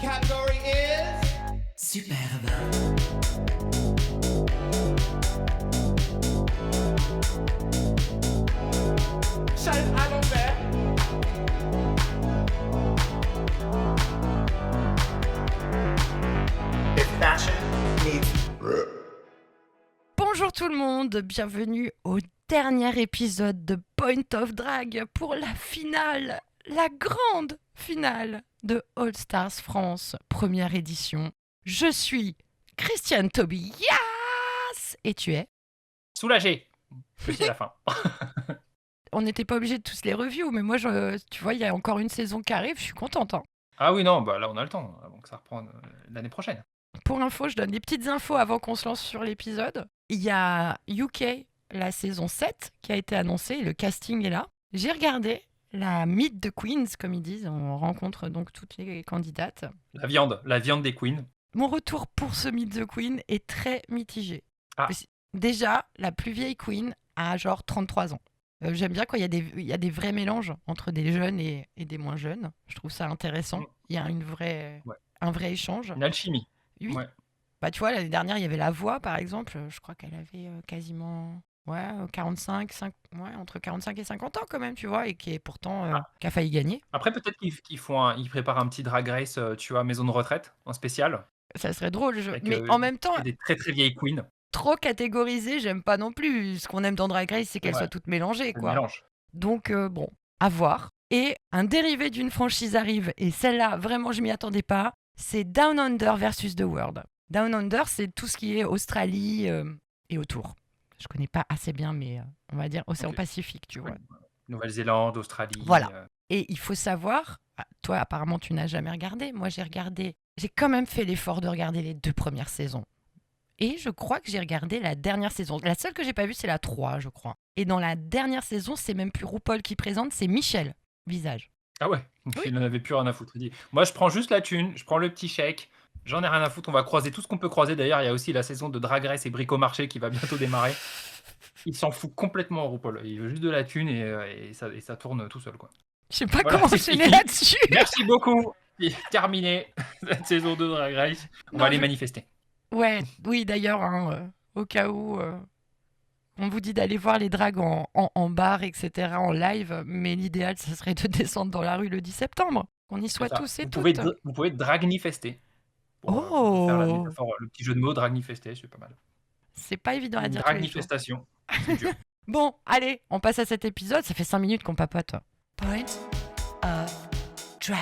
Category is Superbe. chaise à l'envers. If fashion meets Bonjour tout le monde, bienvenue au dernier épisode de Point of Drag pour la finale, la grande finale de All Stars France, première édition. Je suis Christiane Tobias et tu es. Soulagé. Petit à la fin. On n'était pas obligé de tous les reviews, mais moi, tu vois, il y a encore une saison qui arrive, je suis contente. Hein. Ah oui, non, bah là on a le temps, avant que ça reprenne l'année prochaine. Pour info, je donne des petites infos avant qu'on se lance sur l'épisode. Il y a UK, la saison 7, qui a été annoncée, le casting est là. J'ai regardé la Meet the Queens, comme ils disent, on rencontre donc toutes les candidates. La viande des queens. Mon retour pour ce Meet the Queen est très mitigé. Ah. Déjà, la plus vieille queen a genre 33 ans. J'aime bien quand il y a des vrais mélanges entre des jeunes et des moins jeunes. Je trouve ça intéressant. Il y a Ouais. un vrai échange. Une alchimie. Oui. Ouais. Bah, tu vois, l'année dernière, il y avait La Voix, par exemple. Je crois qu'elle avait quasiment 45, entre 45 et 50 ans quand même, tu vois, et qui est pourtant qui a failli gagner. Après peut-être qu'ils préparent un petit drag race, tu vois, maison de retraite, en spécial. Ça serait drôle. Avec Mais en même temps, des très très vieilles queens. trop catégorisé, j'aime pas non plus. Ce qu'on aime dans Drag Race, c'est qu'elles Ouais. soient toutes mélangées, C'est le quoi. mélange. Donc, bon, à voir. Et un dérivé d'une franchise arrive, et celle-là, vraiment, je m'y attendais pas. C'est Down Under versus The World. Down Under, c'est tout ce qui est Australie et autour. Je connais pas assez bien, mais on va dire Océan Ok. Pacifique, tu vois. Ouais. Nouvelle-Zélande, Australie. Voilà. Et il faut savoir, toi, apparemment, tu n'as jamais regardé. Moi, j'ai regardé. J'ai quand même fait l'effort de regarder les 2 premières saisons. Et je crois que j'ai regardé la dernière saison. La seule que j'ai pas vue, c'est la 3, je crois. Et dans la dernière saison, c'est même plus RuPaul qui présente, c'est Michel Visage. Ah ouais, il n'en avait plus rien à foutre. Il dit, moi je prends juste la thune, je prends le petit chèque, j'en ai rien à foutre, on va croiser tout ce qu'on peut croiser. D'ailleurs, il y a aussi la saison de Drag Race et Bricomarché qui va bientôt démarrer. Il s'en fout complètement, RuPaul. Il veut juste de la thune et ça tourne tout seul, quoi. Je sais pas Voilà, comment c'est enchaîner fini. là-dessus. Merci beaucoup. Et terminé cette saison de Drag Race. On Non, va aller manifester. Ouais, oui, d'ailleurs, hein, au cas où on vous dit d'aller voir les drags en bar, etc., en live, mais l'idéal, ce serait de descendre dans la rue le 10 septembre. On y soit C'est ça. tous et Vous toutes. pouvez dragnifester. Pour Oh faire la métaphore, le petit jeu de mots, dragnifester, c'est pas mal. C'est pas évident à Une dire tous les jours. dragnifestation, c'est dur. Bon, allez, on passe à cet épisode. Ça fait 5 minutes qu'on papote. Point of Drag.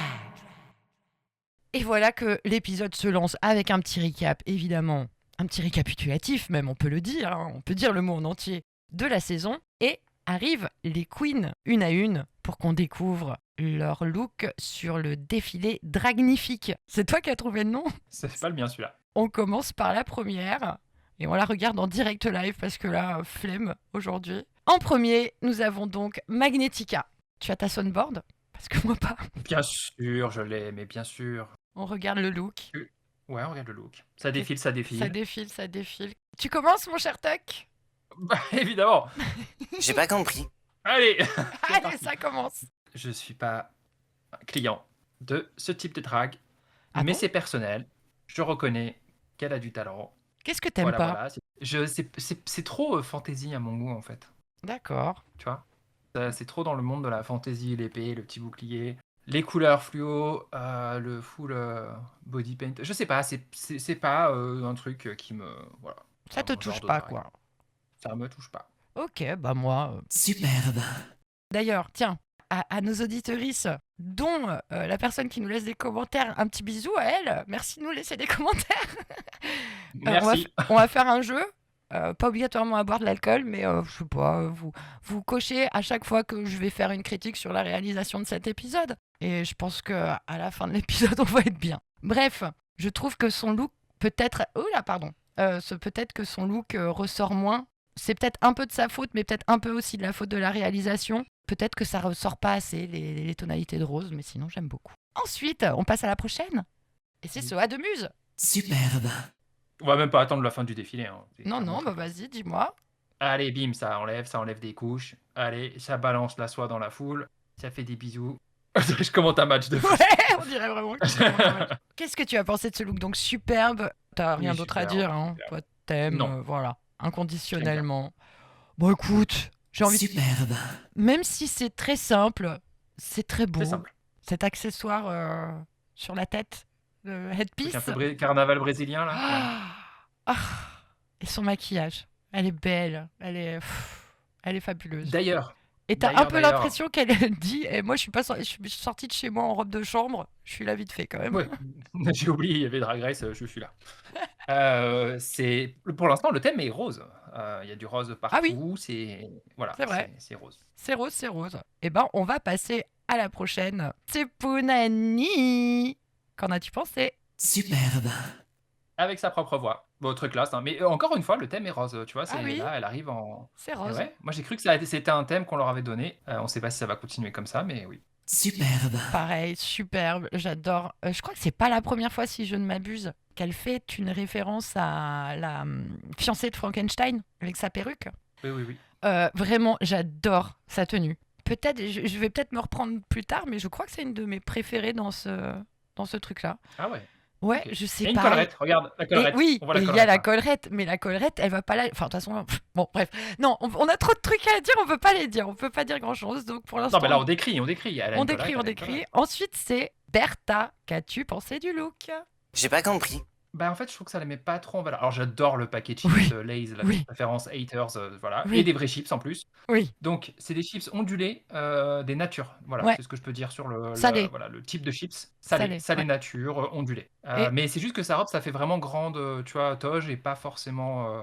Et voilà que l'épisode se lance avec un petit recap, évidemment. Un petit récapitulatif, même, on peut le dire. Hein, on peut dire le mot en entier de la saison. Et arrivent les queens, une à une, pour qu'on découvre leur look sur le défilé Dragnifique. C'est toi qui as trouvé le nom ? C'est pas le mien, celui-là. On commence par la première et on la regarde en direct live parce que là, flemme aujourd'hui. En premier, nous avons donc Magnetica. Tu as ta soundboard ? Parce que moi pas. Bien sûr, je l'ai, mais bien sûr. On regarde le look. Ouais, on regarde le look. Ça défile, ça défile. Ça défile, ça défile. Tu commences, mon cher Tuck ? Bah, évidemment. J'ai pas compris. Allez. Allez, parti. ça commence. Je suis pas client de ce type de drag, Ah mais bon c'est personnel. Je reconnais qu'elle a du talent. Qu'est-ce que t'aimes Voilà, pas ? voilà. C'est trop fantasy à mon goût, en fait. D'accord. Tu vois, c'est trop dans le monde de la fantasy, l'épée, le petit bouclier, les couleurs fluo, le full body paint. Je sais pas, c'est pas un truc qui me... Voilà. Ça te Mon genre touche de pas, drag. quoi. Ça me touche pas. Ok, bah moi... Superbe. D'ailleurs, tiens, à nos auditrices, dont la personne qui nous laisse des commentaires, un petit bisou à elle. Merci de nous laisser des commentaires. Merci. On va faire un jeu. Pas obligatoirement à boire de l'alcool, mais je sais pas, vous cochez à chaque fois que je vais faire une critique sur la réalisation de cet épisode. Et je pense que à la fin de l'épisode, on va être bien. Bref, je trouve que son look peut-être... Oula, pardon. Peut-être que son look ressort moins. C'est peut-être un peu de sa faute, mais peut-être un peu aussi de la faute de la réalisation. Peut-être que ça ressort pas assez, les tonalités de rose, mais sinon, j'aime beaucoup. Ensuite, on passe à la prochaine. Et c'est Soa de Muse. Superbe. On va même pas attendre la fin du défilé. Hein. C'est Non, clairement non, bah très- vas-y, dis-moi. Allez, bim, ça enlève des couches. Allez, ça balance la soie dans la foule. Ça fait des bisous. Je commente un match de foot. Ouais, On dirait vraiment que c'est normal. Qu'est-ce que tu as pensé de ce look? Donc superbe, t'as rien Oui, d'autre à superbe, dire, hein. superbe. Toi, t'aimes, Non. voilà, inconditionnellement. Bon, écoute, j'ai envie de... Superbe. Même si c'est très simple, c'est très beau. C'est simple. Cet accessoire sur la tête, le Truc headpiece. un peu carnaval brésilien, là. Ah, et son maquillage, elle est belle, elle est fabuleuse. D'ailleurs, Et t'as un d'ailleurs, peu d'ailleurs. l'impression qu'elle dit, et moi je suis sortie de chez moi en robe de chambre, je suis là vite fait quand même. Ouais, j'ai oublié, il y avait Drag Race, je suis là. Pour l'instant, le thème est rose. Il y a du rose partout. oui. Voilà, C'est vrai. c'est rose. C'est rose, c'est rose. Et ben on va passer à la prochaine. C'est Punani. Qu'en as-tu pensé? Superbe. Avec sa propre voix. Bon, très classe, hein. Mais encore une fois, le thème est rose. Tu vois, Ah oui. là, elle arrive en. C'est Et rose. ouais, moi j'ai cru que c'était un thème qu'on leur avait donné. On sait pas si ça va continuer comme ça, mais oui. Superbe. Pareil, superbe, j'adore. Je crois que c'est pas la première fois, si je ne m'abuse, qu'elle fait une référence à la fiancée de Frankenstein avec sa perruque. Oui, oui, oui. Vraiment, j'adore sa tenue. Peut-être, je vais peut-être me reprendre plus tard, mais je crois que c'est une de mes préférées dans ce truc-là. Ah ouais. Ouais, Ok. je Il sais y a une pas. collerette, regarde, la Et collerette. oui, On voit la et il y a collerette, la là. collerette, mais la collerette, elle va pas la... Enfin, de toute façon, bon, bref. Non, on a trop de trucs à dire, on peut pas les dire, on peut pas dire grand-chose, donc pour l'instant... Non, mais là, on décrit. Elle a on une décrit, collerette, on elle a une décrit. collerette. Ensuite, c'est Bertha. Qu'as-tu pensé du look? J'ai pas compris. Bah, en fait, je trouve que ça la met pas trop en valeur. Alors, j'adore le paquet chips Oui. Lay's, la Oui. référence haters, voilà. Oui. Et des vrais chips en plus. Oui, Donc, c'est des chips ondulés, des natures. Voilà, Ouais. c'est ce que je peux dire sur Salé. voilà, le type de chips. Salé, Salé ouais. nature, ondulé. Et- Mais c'est juste que sa robe, ça fait vraiment grande, tu vois, toge et pas forcément.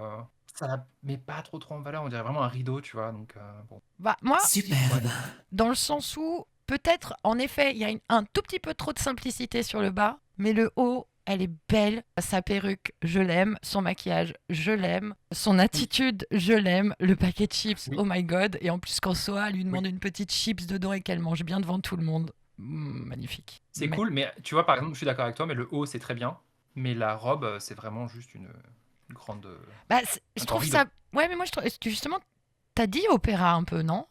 Ça la met pas trop en valeur. On dirait vraiment un rideau, tu vois. Donc, bon. Bah, moi, Superbe. dans le sens où, peut-être, en effet, il y a un tout petit peu trop de simplicité sur le bas, mais le haut, elle est belle. Sa perruque, je l'aime. Son maquillage, je l'aime. Son attitude, je l'aime. Le paquet de chips, Oui. oh my god. Et en plus, quand Soa lui demande une petite chips dedans et qu'elle mange bien devant tout le monde. Magnifique. C'est Mais- cool, mais tu vois, par exemple, je suis d'accord avec toi, mais le haut, c'est très bien. Mais la robe, c'est vraiment juste une grande. Bah, je Un trouve grand ça... Ouais, mais moi, je trouve... Justement, t'as dit opéra un peu, non?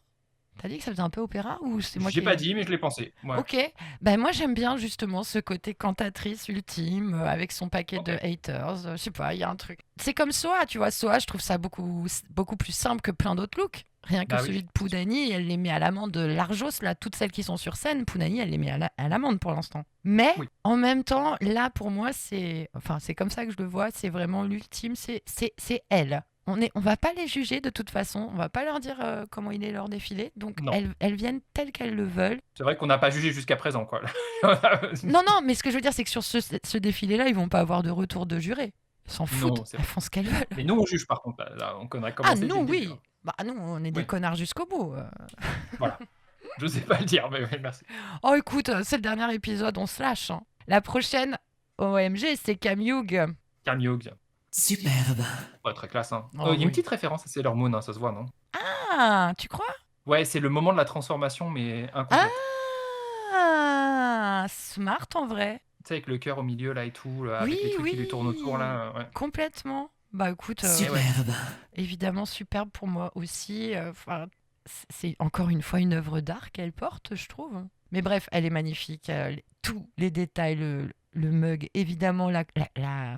T'as dit que ça faisait un peu opéra ou c'est moi J'ai qui... pas dit, mais je l'ai pensé. Ouais. Ok, ben moi j'aime bien justement ce côté cantatrice ultime avec son paquet de Ok. haters. Je sais pas, il y a un truc. C'est comme Soa, tu vois. Soa, je trouve ça beaucoup plus simple que plein d'autres looks. Rien que Bah oui, celui de Poudani, elle les met à l'amende de Largos, là, toutes celles qui sont sur scène. Poudani, elle les met à l'amende pour l'instant. Mais Oui. en même temps, là pour moi, c'est comme ça que je le vois, c'est vraiment l'ultime, c'est elle. On va pas les juger de toute façon, on va pas leur dire comment il est leur défilé, donc Non. elles viennent telles qu'elles le veulent. C'est vrai qu'on n'a pas jugé jusqu'à présent, quoi. Non, mais ce que je veux dire, c'est que sur ce défilé-là, ils vont pas avoir de retour de juré. Ils s'en foutent, Non, c'est elles vrai. font ce qu'elles veulent. Mais nous, on juge par contre. Là, on connaît Ah, commencé. nous, dès le oui. début, hein. Bah, nous, on est des Oui. connards jusqu'au bout. Voilà. Je sais pas le dire, mais oui, merci. Oh, écoute, c'est le dernier épisode, on se lâche. Hein. La prochaine, OMG, c'est Cam Hughes. Cam Hughes. Superbe. Ouais, très classe, hein. Oh, Il y a oui. une petite référence à Sailor Moon, hein, ça se voit, non? Ah, tu crois? Ouais, c'est le moment de la transformation, mais incomplète. Ah, smart en vrai. Tu sais, avec le cœur au milieu, là, et tout, là, avec Oui, les trucs qui oui. lui tournent autour, là. Ouais. Complètement. Bah écoute, Superbe. évidemment superbe pour moi aussi. Enfin, c'est encore une fois une œuvre d'art qu'elle porte, je trouve. Mais bref, elle est magnifique. Tous les détails, le mug, évidemment la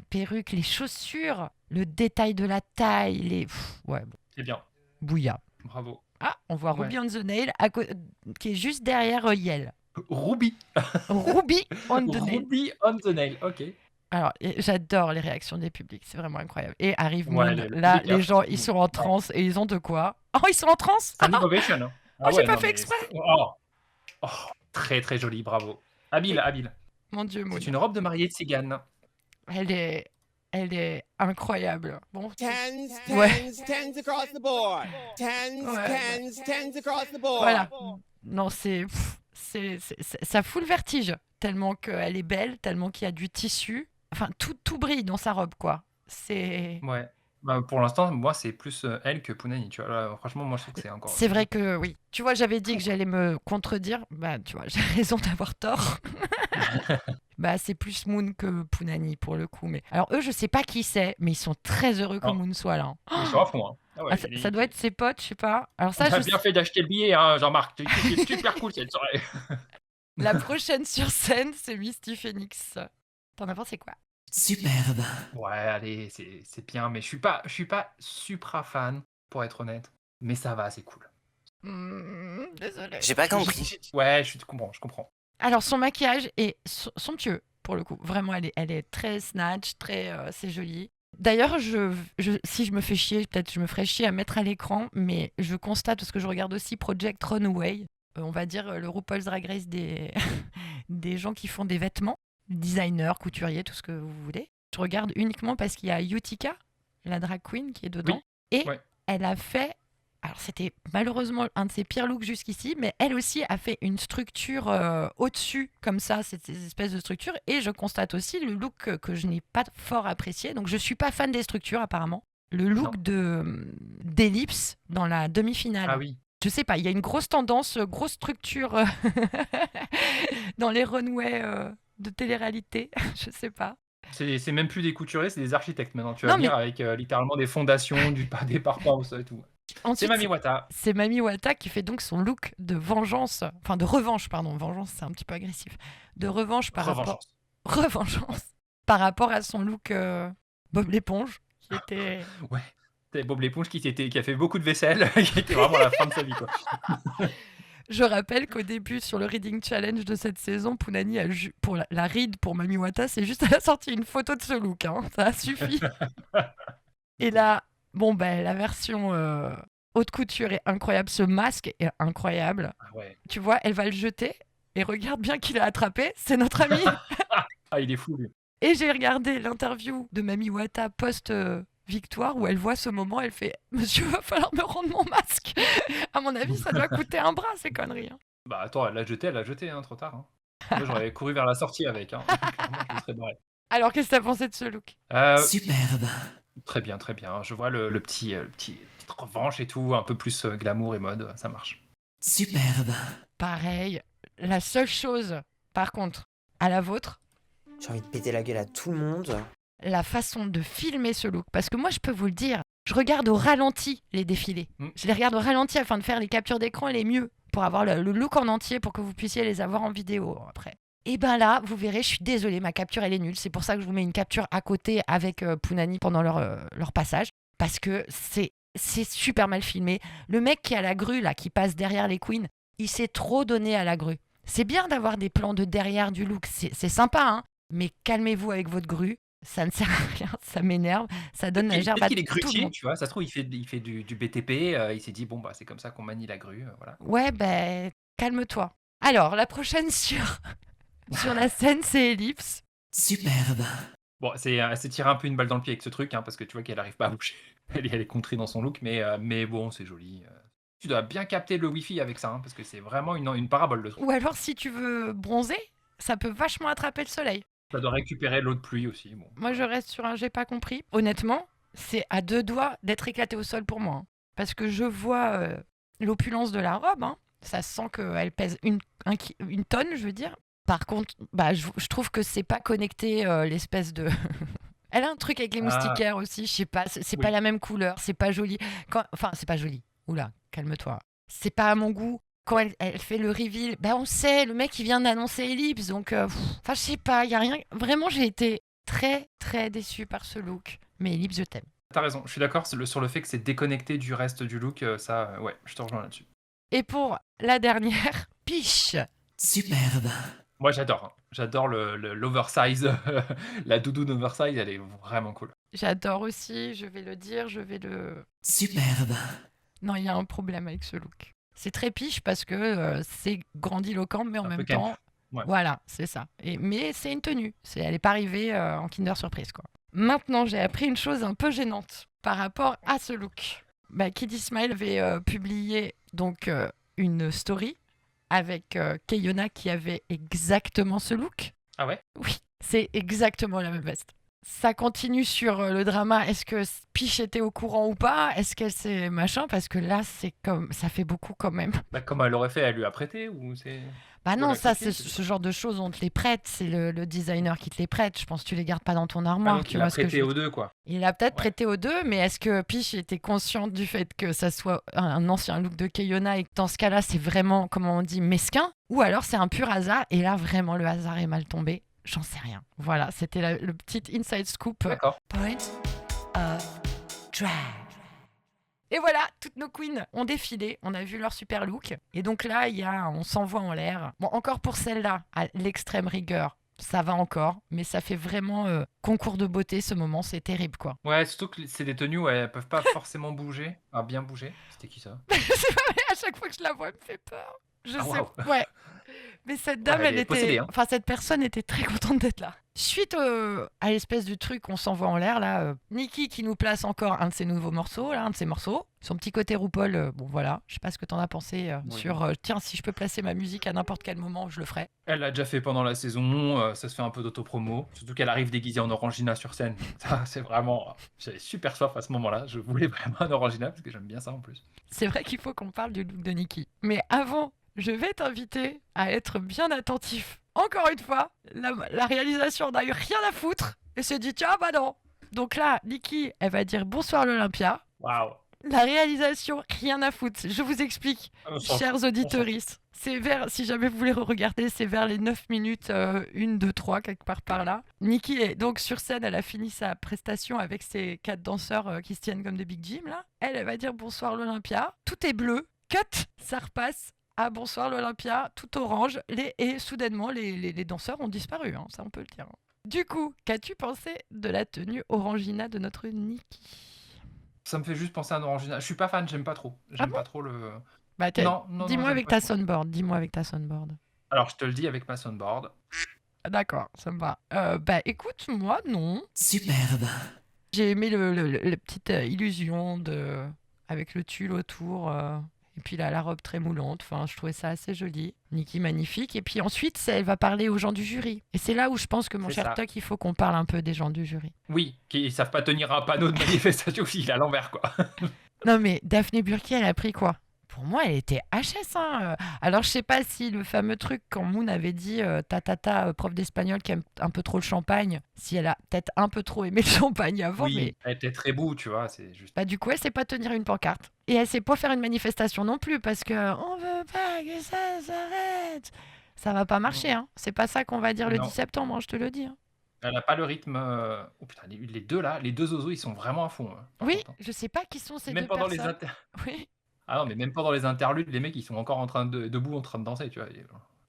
perruque, les chaussures, le détail de la taille, ouais, bon, C'est bien. bouilla. Bravo. Ah, on voit Ouais. Ruby on the Nail qui est juste derrière Yel. Ruby. Ruby on the Nail. Ruby on the nail, ok. Alors, j'adore les réactions des publics, c'est vraiment incroyable. Et arrive Ouais, Moon, le là, public, les gens, ouais. ils sont en transe et ils ont de quoi. Oh, ils sont en transe? Standing ovation. Hein. Oh, j'ai pas non, fait mais exprès. Oh, très très joli, bravo. Habile. Mon Dieu, Moon. C'est une robe de mariée de Tzigane. Elle est incroyable. Bon, Tens, Ouais. tens across the board. Tens, Ouais. tens across the board. voilà. Non, ça fout le vertige. Tellement qu'elle est belle, tellement qu'il y a du tissu. Enfin, tout brille dans sa robe, quoi. C'est... Ouais. Bah, pour l'instant, moi, c'est plus elle que Punani. Tu vois, là, franchement, moi, je trouve que c'est encore. C'est vrai que oui. Tu vois, j'avais dit que j'allais me contredire. Bah, tu vois, j'ai raison d'avoir tort. Bah, c'est plus Moon que Punani pour le coup. Mais alors eux, je sais pas qui c'est, mais ils sont très heureux que Non. Moon soit là. Ils sont à fond. Hein. Ah ouais, Ah, ça doit être ses potes, je sais pas. Alors ça, T'as je bien fait d'acheter le billet, hein, Jean-Marc. C'est super cool cette soirée. La prochaine sur scène, c'est Misty Phoenix. T'en as pensé quoi? Superbe. Ouais, allez, c'est bien, mais je suis pas supra fan, pour être honnête. Mais ça va, c'est cool. Désolée. J'ai pas compris. Ouais, je comprends. Alors, son maquillage est somptueux, pour le coup. Vraiment, elle est très snatch, très, c'est joli. D'ailleurs, si je me fais chier, peut-être je me ferais chier à mettre à l'écran, mais je constate, parce que je regarde aussi Project Runway, on va dire le RuPaul's Drag Race des, des gens qui font des vêtements, designers, couturiers, tout ce que vous voulez. Je regarde uniquement parce qu'il y a Utica, la drag queen, qui est dedans. Et Ouais. elle a fait... Alors, c'était malheureusement un de ses pires looks jusqu'ici, mais elle aussi a fait une structure au-dessus, comme ça, ces espèces de structures. Et je constate aussi le look que je n'ai pas fort apprécié. Donc, je ne suis pas fan des structures, apparemment. Le look d'Ellipse dans la demi-finale. Ah oui. Je sais pas, il y a une grosse tendance, grosse structure dans les runways de télé-réalité. Je sais pas. C'est même plus des couturiers, c'est des architectes maintenant. Tu Non, vas venir avec littéralement des fondations, des parpaings au sol et tout. C'est Ensuite, Mami Wata. c'est Mami Wata qui fait donc son look de vengeance, enfin de revanche, pardon. Vengeance, c'est un petit peu agressif. De revanche par rapport... Revengeance. Par rapport à son look Bob l'éponge, qui était... Ouais. C'est Bob l'éponge qui a fait beaucoup de vaisselle, qui était vraiment à la fin de sa vie, quoi. Je rappelle qu'au début, sur le Reading Challenge de cette saison, Pounani, pour la read pour Mami Wata, c'est juste elle a sorti une photo de ce look. Hein. Ça a suffi. Et là, bon, ben, la version haute couture est incroyable. Ce masque est incroyable. Ah ouais. Tu vois, elle va le jeter et regarde bien qui l'a attrapé. C'est notre ami. Ah, il est fou, lui. Et j'ai regardé l'interview de Mami Wata post-victoire où elle voit ce moment. Elle fait « Monsieur, va falloir me rendre mon masque. » À mon avis, ça doit coûter un bras, ces conneries. Hein. Bah attends, elle l'a jeté, hein, trop tard. Hein. Moi, j'aurais couru vers la sortie avec. Hein. Clairement, je me serais barré. Alors, qu'est-ce que t'as pensé de ce look? Superbe. Très bien, très bien. Je vois le petite revanche et tout, un peu plus glamour et mode, ça marche. Superbe. Pareil. La seule chose, par contre, à la vôtre, J'ai envie de péter la gueule à tout le monde. la façon de filmer ce look. Parce que moi, je peux vous le dire, je regarde au ralenti les défilés. Je les regarde au ralenti afin de faire les captures d'écran les mieux, pour avoir le look en entier, pour que vous puissiez les avoir en vidéo après. Et ben là, vous verrez, je suis désolée, ma capture, elle est nulle. C'est pour ça que je vous mets une capture à côté avec Pounani pendant leur passage. Parce que c'est super mal filmé. Le mec qui a la grue, là, qui passe derrière les queens, il s'est trop donné à la grue. C'est bien d'avoir des plans de derrière du look, c'est sympa, hein. Mais calmez-vous avec votre grue, ça ne sert à rien, ça m'énerve, ça donne la gerbe à Peut-être qu'il est tout le grutier, monde. tu vois. Ça se trouve, il fait du BTP. Il s'est dit, bon, bah, c'est comme ça qu'on manie la grue. Voilà. Ouais, ben, calme-toi. Alors, la prochaine sur la scène, c'est Ellipse. Superbe. Bon, c'est tirer un peu une balle dans le pied avec ce truc, hein, parce que tu vois qu'elle arrive pas à bouger. Elle est contrée dans son look, mais bon, c'est joli. Tu dois bien capter le Wi-Fi avec ça, hein, parce que c'est vraiment une parabole, le truc. Ou alors, si tu veux bronzer, ça peut vachement attraper le soleil. Ça doit récupérer l'eau de pluie aussi. Bon. Moi, je reste sur un j'ai pas compris. Honnêtement, c'est à deux doigts d'être éclaté au sol pour moi. Hein. Parce que je vois l'opulence de la robe. Hein. Ça sent qu'elle pèse une tonne, je veux dire. Par contre, bah, je trouve que c'est pas connecté, l'espèce de... Elle a un truc avec les moustiquaires aussi, je sais pas, c'est pas la même couleur, c'est pas joli. Enfin, c'est pas joli. Oula, calme-toi. C'est pas à mon goût. Quand elle fait le reveal, bah on sait, le mec il vient d'annoncer Ellipse, donc enfin je sais pas, y a rien. Vraiment, j'ai été très très déçue par ce look. Mais Ellipse, je t'aime. T'as raison, je suis d'accord sur le fait que c'est déconnecté du reste du look, ça, ouais, je te rejoins là-dessus. Et pour la dernière, Piche. Superbe. Moi, j'adore. Hein. J'adore l'oversize. La doudoune oversize, elle est vraiment cool. J'adore aussi, je vais le dire, Superbe. Non, il y a un problème avec ce look. C'est très Piche parce que c'est grandiloquent, mais en Un même peu temps... camp. Ouais. Voilà, c'est ça. Mais c'est une tenue. Elle n'est pas arrivée en Kinder Surprise, quoi. Maintenant, j'ai appris une chose un peu gênante par rapport à ce look. Bah, Kiddy Smile avait publié donc une story avec Keyona qui avait exactement ce look. Ah ouais? Oui, c'est exactement la même veste. Ça continue sur le drama. Est-ce que Piche était au courant ou pas? Est-ce qu'elle s'est machin? Parce que là, c'est comme ça fait beaucoup quand même. Bah, comment elle aurait fait? Elle lui a prêté ou c'est... Bah non, Voilà, ça, copier, c'est c'est ce genre de choses, on te les prête. C'est le designer qui te les prête. Je pense que tu les gardes pas dans ton Ah, armoire, donc tu il a vois ce que je prêté veux aux dire. deux, quoi. Il a peut-être Ouais. prêté aux deux, mais est-ce que Peach était consciente du fait que ça soit un ancien look de Keyona et que dans ce cas-là, c'est vraiment, comment on dit, mesquin? Ou alors c'est un pur hasard et là, vraiment, le hasard est mal tombé? J'en sais rien. Voilà, c'était le petit inside scoop. D'accord. Point of drag. Et voilà, toutes nos queens ont défilé, on a vu leur super look. Et donc là, on s'envoie en l'air. Bon, encore pour celle-là, à l'extrême rigueur, ça va encore, mais ça fait vraiment concours de beauté ce moment, c'est terrible quoi. Ouais, surtout que c'est des tenues où elles peuvent pas forcément bouger. Ah, bien bouger. C'était qui ça? C'est pas vrai, à chaque fois que je la vois, elle me fait peur. Je Ah, sais, waouh. ouais. Mais cette dame, Ouais, elle elle est possédée, était. hein. Enfin, cette personne était très contente d'être là. Suite à l'espèce de truc qu'on s'envoie en l'air, là, Nikki qui nous place encore un de ses nouveaux morceaux, là, un de ses morceaux. Son petit côté RuPaul, bon voilà, je sais pas ce que t'en as pensé Oui. sur tiens, si je peux placer ma musique à n'importe quel moment, je le ferai. Elle l'a déjà fait pendant la saison, ça se fait un peu d'autopromo. Surtout qu'elle arrive déguisée en Orangina sur scène. Ça, c'est vraiment. J'avais super soif à ce moment-là. Je voulais vraiment un Orangina parce que j'aime bien ça en plus. C'est vrai qu'il faut qu'on parle du look de Nikki. Mais avant, je vais t'inviter à être bien attentif. Encore une fois, la réalisation n'a eu rien à foutre et s'est dit tiens, bah non. Donc là, Nikki, elle va dire bonsoir l'Olympia. Waouh. La réalisation, rien à foutre. Je vous explique, On s'en chers fout. auditeuristes. C'est vers, si jamais vous voulez regarder, c'est vers les 9 minutes, 1, 2, 3, quelque part par là. Nikki est donc sur scène, elle a fini sa prestation avec ses 4 danseurs qui se tiennent comme des Big Jim, là. Elle va dire bonsoir l'Olympia. Tout est bleu. Cut, ça repasse. Ah bonsoir l'Olympia, tout orange. Et soudainement, les danseurs ont disparu, hein, ça on peut le dire. Du coup, qu'as-tu pensé de la tenue Orangina de notre Nikki? Ça me fait juste penser à un Orangina. Je suis pas fan, j'aime pas trop. J'aime bon pas trop le. Bah, Non, non, dis-moi j'aime avec pas ta trop. soundboard, dis-moi avec ta soundboard. Alors, je te le dis avec ma soundboard. Ah, d'accord, ça me va. Bah écoute, moi non. Superbe. J'ai aimé la petite illusion avec le tulle autour. Et puis là, la robe très moulante. Enfin, je trouvais ça assez joli. Nikki, magnifique. Et puis ensuite, elle va parler aux gens du jury. Et c'est là où je pense que mon C'est cher ça. Tuck, il faut qu'on parle un peu des gens du jury. Oui, qui savent pas tenir un panneau de manifestation s'il est à l'envers, quoi. Non mais Daphné Burki, elle a pris quoi? Pour moi, elle était HS. Hein. Alors, je sais pas si le fameux truc, quand Moon avait dit prof d'espagnol qui aime un peu trop le champagne, si elle a peut-être un peu trop aimé le champagne avant, Oui, mais elle était très beau, tu vois, c'est juste. bah, du coup, elle sait pas tenir une pancarte. Et elle sait pas faire une manifestation non plus, parce que on veut pas que ça s'arrête. Ça va pas marcher, hein. C'est pas ça qu'on va dire le Non. 10 septembre, hein, je te le dis. Hein. Elle a pas le rythme. Oh putain, les deux là, les deux zozos, ils sont vraiment à fond. Par Oui, contre, hein. je sais pas qui sont ces Même deux pendant les personnes. Oui. Ah non, mais même pendant les interludes, les mecs, ils sont encore debout en train de danser, tu vois.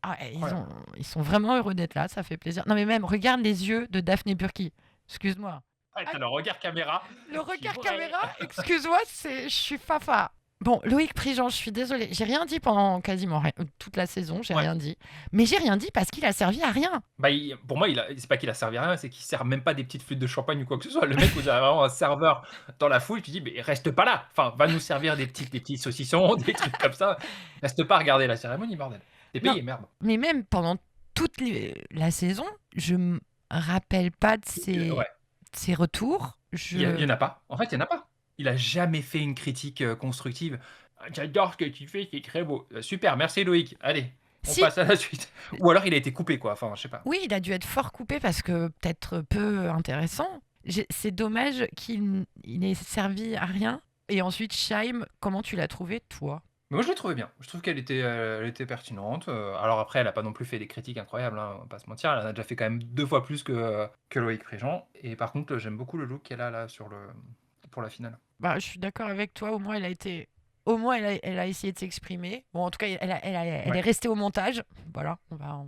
Ah, Incroyable. ils sont vraiment heureux d'être là, ça fait plaisir. Non mais même, regarde les yeux de Daphné Burki. Excuse-moi. Ouais, t'as le regard caméra. Le regard Ouais. caméra, excuse-moi, je suis fafa. Bon, Loïc Prigent, je suis désolée, j'ai rien dit pendant quasiment toute la saison, j'ai Ouais. rien dit. Mais j'ai rien dit parce qu'il a servi à rien. Bah, pour moi, c'est pas qu'il a servi à rien, c'est qu'il sert même pas des petites flûtes de champagne ou quoi que ce soit. Le mec, vous avez vraiment un serveur dans la foule, tu dis, mais reste pas là. Enfin, va nous servir des petits saucissons, des trucs comme ça. Reste pas à regarder la cérémonie, bordel. T'es Non. payé, merde. Mais même pendant toute la saison, je me rappelle pas de Ouais. ses retours. Il y en a pas. En fait, il y en a pas. Il a jamais fait une critique constructive. Ah, j'adore ce que tu fais, c'est très beau. Super, merci Loïc. Allez, on Si. passe à la suite. Ou alors il a été coupé, quoi. Enfin, je sais pas. Oui, il a dû être fort coupé parce que peut-être peu intéressant. C'est dommage qu'il n'ait servi à rien. Et ensuite, Shaim, comment tu l'as trouvé, toi? Mais moi, je l'ai trouvé bien. Je trouve qu'elle était pertinente. Alors après, elle a pas non plus fait des critiques incroyables, hein, on va pas se mentir. Elle en a déjà fait quand même 2 fois plus que Loïc Prigent. Et par contre, j'aime beaucoup le look qu'elle a là pour la finale. Bah, je suis d'accord avec toi. Au moins, elle a essayé de s'exprimer. Bon, en tout cas, elle Ouais. est restée au montage. Voilà, on va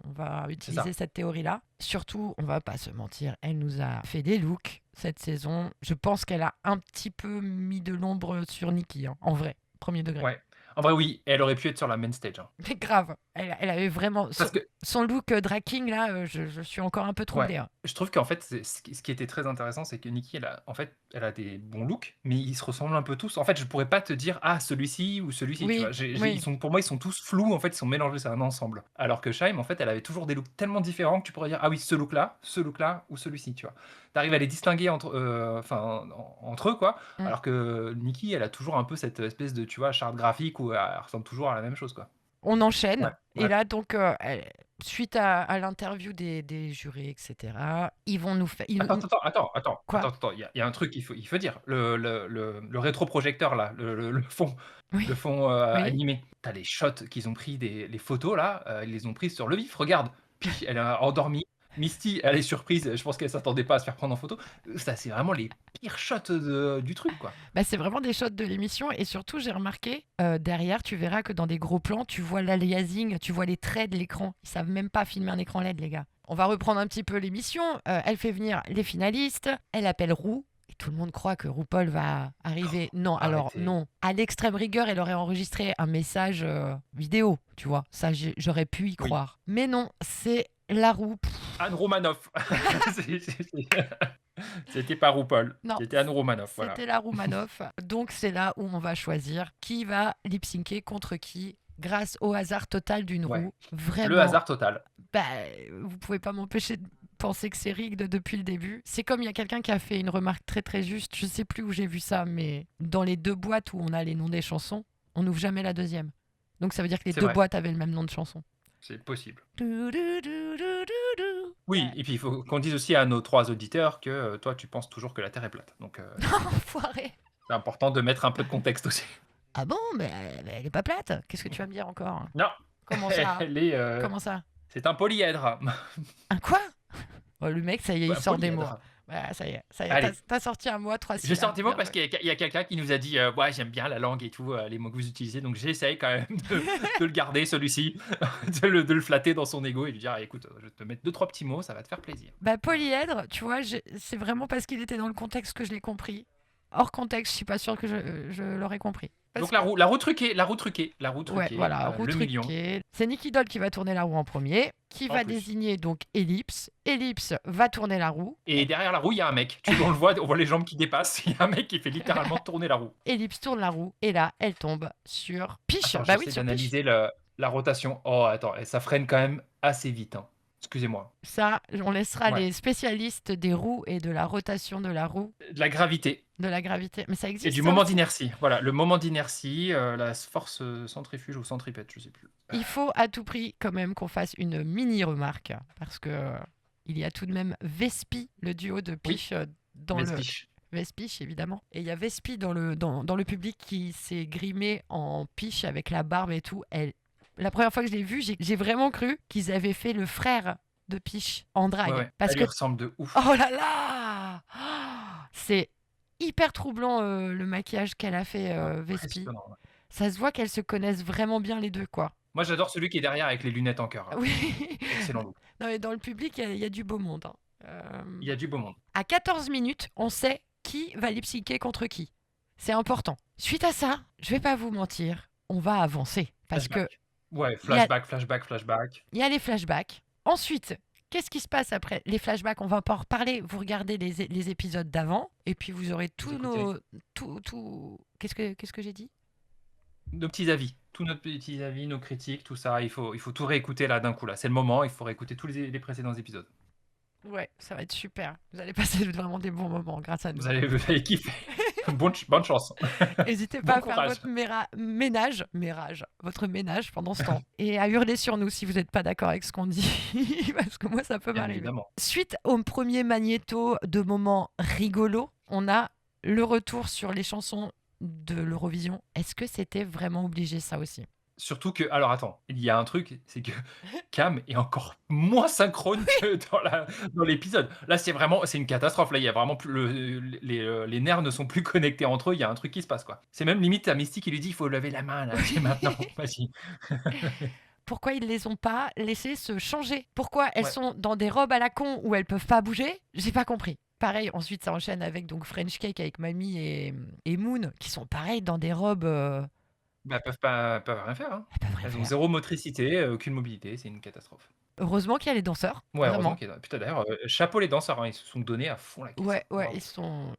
ça. utiliser cette théorie-là. Surtout, on va pas se mentir, elle nous a fait des looks cette saison. Je pense qu'elle a un petit peu mis de l'ombre sur Nikki, hein, en vrai, premier degré. Ouais. En vrai, oui, elle aurait pu être sur la main stage, hein. Mais grave, elle avait vraiment Parce que son look drag king là. Je suis encore un peu troublée. ouais, Hein. je trouve qu'en fait, ce qui était très intéressant, c'est que Nikki, elle a des bons looks, mais ils se ressemblent un peu tous. En fait, je pourrais pas te dire, ah, celui-ci ou celui-ci, Oui, tu vois. oui. Pour moi, ils sont tous flous, en fait, ils sont mélangés, c'est un ensemble. Alors que Shaim, en fait, elle avait toujours des looks tellement différents que tu pourrais dire, ah oui, ce look-là ou celui-ci, tu vois. T'arrives à les distinguer entre eux, quoi. Mm. Alors que Nikki, elle a toujours un peu cette espèce de, tu vois, charte graphique où elle ressemble toujours à la même chose, quoi. on enchaîne. Ouais, Et ouais. là, donc, suite à l'interview des jurés, etc., ils vont nous faire. Attends, Quoi? il y a un truc qu'il faut dire. Le rétroprojecteur là, le fond, Oui, le fond oui. animé. T'as les shots qu'ils ont pris les photos là, ils les ont prises sur le vif. Regarde, Peach, elle a endormi. Misty, elle est surprise. Je pense qu'elle s'attendait pas à se faire prendre en photo. Ça, c'est vraiment les pires shots du truc, quoi. Bah, c'est vraiment des shots de l'émission. Et surtout, j'ai remarqué, derrière, tu verras que dans des gros plans, tu vois l'aliasing, tu vois les traits de l'écran. Ils savent même pas filmer un écran LED, les gars. On va reprendre un petit peu l'émission. Elle fait venir les finalistes. Elle appelle Roux. Et tout le monde croit que RuPaul va arriver. Non, alors Arrêtez. non. À l'extrême rigueur, elle aurait enregistré un message vidéo, tu vois. Ça, j'aurais pu y Oui. croire. Mais non, c'est la Roux. Anne Romanoff. C'était pas RuPaul. Non, C'était Anne Romanoff, voilà. c'était la Roumanoff. Donc c'est là où on va choisir qui va lip-syncer contre qui grâce au hasard total d'une Ouais. roue. Vraiment. Le hasard total. Bah, vous pouvez pas m'empêcher de penser que c'est rigged depuis le début. C'est comme il y a quelqu'un qui a fait une remarque très très juste. Je sais plus où j'ai vu ça, mais dans les 2 boîtes où on a les noms des chansons, on n'ouvre jamais la deuxième. Donc ça veut dire que les C'est 2 vrai. boîtes avaient le même nom de chanson. C'est possible. Du, du, du, du, du, du. Oui, Ouais. et puis il faut qu'on dise aussi à nos 3 auditeurs que toi, tu penses toujours que la Terre est plate. Donc Enfoiré. c'est important de mettre un peu de contexte aussi. Ah bon, mais elle est pas plate. Qu'est-ce que tu vas me dire encore? Non, Comment ça? elle est, Comment ça? c'est un polyèdre. Un quoi? Oh, le mec, ça y est, il Un sort des mots. polyèdre. Voilà, ça y est. Allez. T'as sorti un mot, 3 Je syllabes. sors des mots Bien parce joué. qu'il y a quelqu'un qui nous a dit ouais, j'aime bien la langue et tout, les mots que vous utilisez. Donc j'essaye quand même de le garder, celui-ci, de le flatter dans son ego et lui dire ah, écoute, je vais te mettre 2-3 petits mots, ça va te faire plaisir. Bah, polyèdre, tu vois, c'est vraiment parce qu'il était dans le contexte que je l'ai compris. Hors contexte, je suis pas sûre que je l'aurais compris. Parce Donc la roue truquée, Ouais, voilà, roue le million. truquée. C'est Nicky Doll qui va tourner la roue en premier, qui En va plus. désigner donc Ellipse. Ellipse va tourner la roue. Et derrière la roue, il y a un mec. On le voit, on voit les jambes qui dépassent. Il y a un mec qui fait littéralement tourner la roue. Ellipse tourne la roue et là, elle tombe sur Piche. Attends, Bah oui, j'essaie sur Piche. d'analyser la rotation. Oh, attends, et ça freine quand même assez vite. Hein. Excusez-moi. Ça, on laissera Ouais. les spécialistes des roues et de la rotation de la roue, De la gravité de la gravité. Mais ça existe. et du ça moment aussi. d'inertie. Voilà, le moment d'inertie, la force centrifuge ou centripète, je sais plus. Il faut à tout prix quand même qu'on fasse une mini remarque parce que il y a tout de même Vespi, le duo de Piche dans le Vespiche. Vespiche évidemment. Et il y a Vespi dans le public qui s'est grimé en Piche avec la barbe et tout. La première fois que je l'ai vu, j'ai vraiment cru qu'ils avaient fait le frère de Piche en drague. Ouais, ouais. Parce Elle que lui ressemble de ouf. oh là là, c'est hyper troublant le maquillage qu'elle a fait Vespi. Impressionnant, ouais. Ça se voit qu'elles se connaissent vraiment bien les deux quoi. Moi, j'adore celui qui est derrière avec les lunettes en cœur. Oui. Excellent look. Non, mais dans le public, il y a du beau monde. Hein. Il y a du beau monde. À 14 minutes, on sait qui va lip-syncer contre qui. C'est important. Suite à ça, je vais pas vous mentir, on va avancer. Parce que Flashback. Ouais, il y a- flashback. il y a les flashbacks. Ensuite, qu'est-ce qui se passe après les flashbacks? On va pas en reparler. Vous regardez les épisodes d'avant. Et puis vous aurez tous écoutez. nos... Tout... Qu'est-ce que j'ai dit? Nos petits avis, tous nos petits avis, nos critiques, tout ça, il faut tout réécouter là d'un coup. Là, c'est le moment, il faut réécouter tous les précédents épisodes. Ouais, ça va être super. Vous allez passer vraiment des bons moments grâce à nous. Vous allez kiffer. bonne chance. N'hésitez Bon pas à faire courage. votre votre ménage pendant ce temps et à hurler sur nous si vous n'êtes pas d'accord avec ce qu'on dit, parce que moi ça peut Bien m'arriver. évidemment. Suite au premier magnéto de moments rigolos, on a le retour sur les chansons de l'Eurovision. Est-ce que c'était vraiment obligé ça aussi? Surtout que, alors attends, il y a un truc, c'est que Cam est encore moins synchrone que dans l'épisode. Là, c'est une catastrophe. Là, il y a vraiment plus les nerfs ne sont plus connectés entre eux. Il y a un truc qui se passe, quoi. C'est même limite à Misty qui lui dit, il faut lever la main là, c'est maintenant. Vas-y. Pourquoi ils les ont pas laissées se changer? Pourquoi elles Ouais. sont dans des robes à la con où elles peuvent pas bouger? J'ai pas compris. Pareil, ensuite ça enchaîne avec donc French Cake avec Mamie et Moon qui sont pareils dans des robes. Bah, peuvent rien faire. Hein. Elles peuvent rien Elles ont faire. zéro motricité, aucune mobilité, c'est une catastrophe. Heureusement qu'il y a les danseurs. Ouais, heureusement Vraiment. qu'il y en a. Putain, d'ailleurs, chapeau les danseurs, hein, ils se sont donnés à fond la caisse. Ouais, hein. Bravo.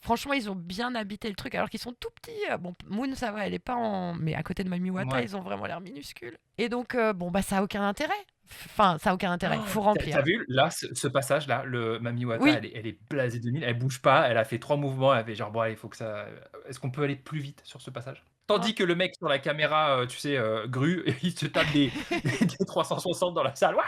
Franchement, ils ont bien habité le truc alors qu'ils sont tout petits. Bon, Moon, ça va, elle est pas en. Mais à côté de Mami Wata, Ouais. ils ont vraiment l'air minuscules. Et donc, bon, bah, ça a aucun intérêt. Enfin, ça a aucun intérêt. Faut T'as remplir. vu, là, ce passage-là, le Mami Wata, Oui. elle est blasée de 2000, elle bouge pas, elle a fait 3 mouvements, elle avait genre, bon, allez, faut que ça. Est-ce qu'on peut aller plus vite sur ce passage? Tandis que le mec sur la caméra, tu sais, grue, il se tape des 360 dans la salle. Ouah.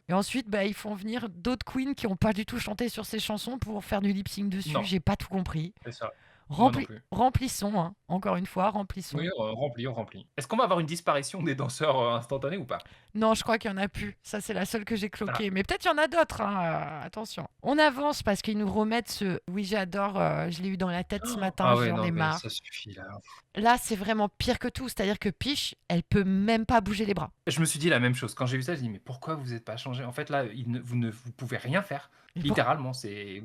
Et ensuite, bah, ils font venir d'autres queens qui ont pas du tout chanté sur ces chansons pour faire du lip sync dessus. Non, J'ai pas tout compris. c'est ça. Moi non Rempli- plus. remplissons, hein. Encore une fois, remplissons. Oui, on remplit. Est-ce qu'on va avoir une disparition des danseurs, instantanés ou pas? Non, je crois qu'il y en a plus. Ça, c'est la seule que j'ai Ah, cloquée. Mais peut-être il y en a d'autres, hein, attention. On avance parce qu'ils nous remettent ce «Oui, j'adore», je l'ai eu dans la tête ce matin, ah ouais, j'en non, ai mais marre. ça suffit là. Là, c'est vraiment pire que tout. C'est-à-dire que Peach, elle peut même pas bouger les bras. Je me suis dit la même chose. Quand j'ai vu ça, je dit: «Mais pourquoi vous êtes pas changé?» En fait, là, vous pouvez rien faire. Et pour- Littéralement, c'est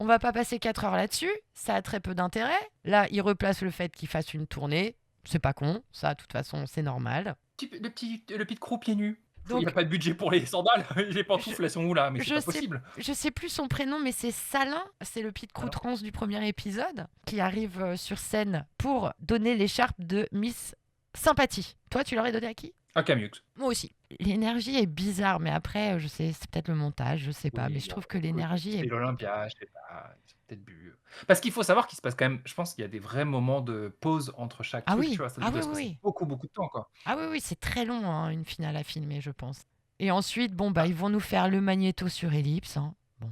On va pas passer 4 heures là-dessus. Ça a très peu d'intérêt. Là, ils replacent le fait qu'ils fassent une tournée. C'est pas con. Ça, de toute façon, c'est normal. le pit crew pieds nus. Il Donc, y a pas de budget pour les sandales, les pantoufles, elles sont où là? Mais c'est je pas sais, possible. je sais plus son prénom, mais c'est Salin. C'est le pit crew Alors? trans du premier épisode qui arrive sur scène pour donner l'écharpe de Miss Sympathie. Toi, tu l'aurais donné à qui? Ah, Camux. Moi aussi. L'énergie est bizarre, mais après, je sais, c'est peut-être le montage, je sais pas, mais Oui, je trouve que écoute, l'énergie c'est est... l'Olympia, je sais pas, ils ont peut-être bu. Parce qu'il faut savoir qu'il se passe quand même, je pense qu'il y a des vrais moments de pause entre chaque Ah truc, tu oui, vois? Ça ah oui, doit se oui, passer oui. beaucoup, beaucoup de temps, quoi. Ah oui, oui, c'est très long, hein, une finale à filmer, je pense. Et ensuite, bon, bah, Ah. ils vont nous faire le magnéto sur ellipse, hein. Bon.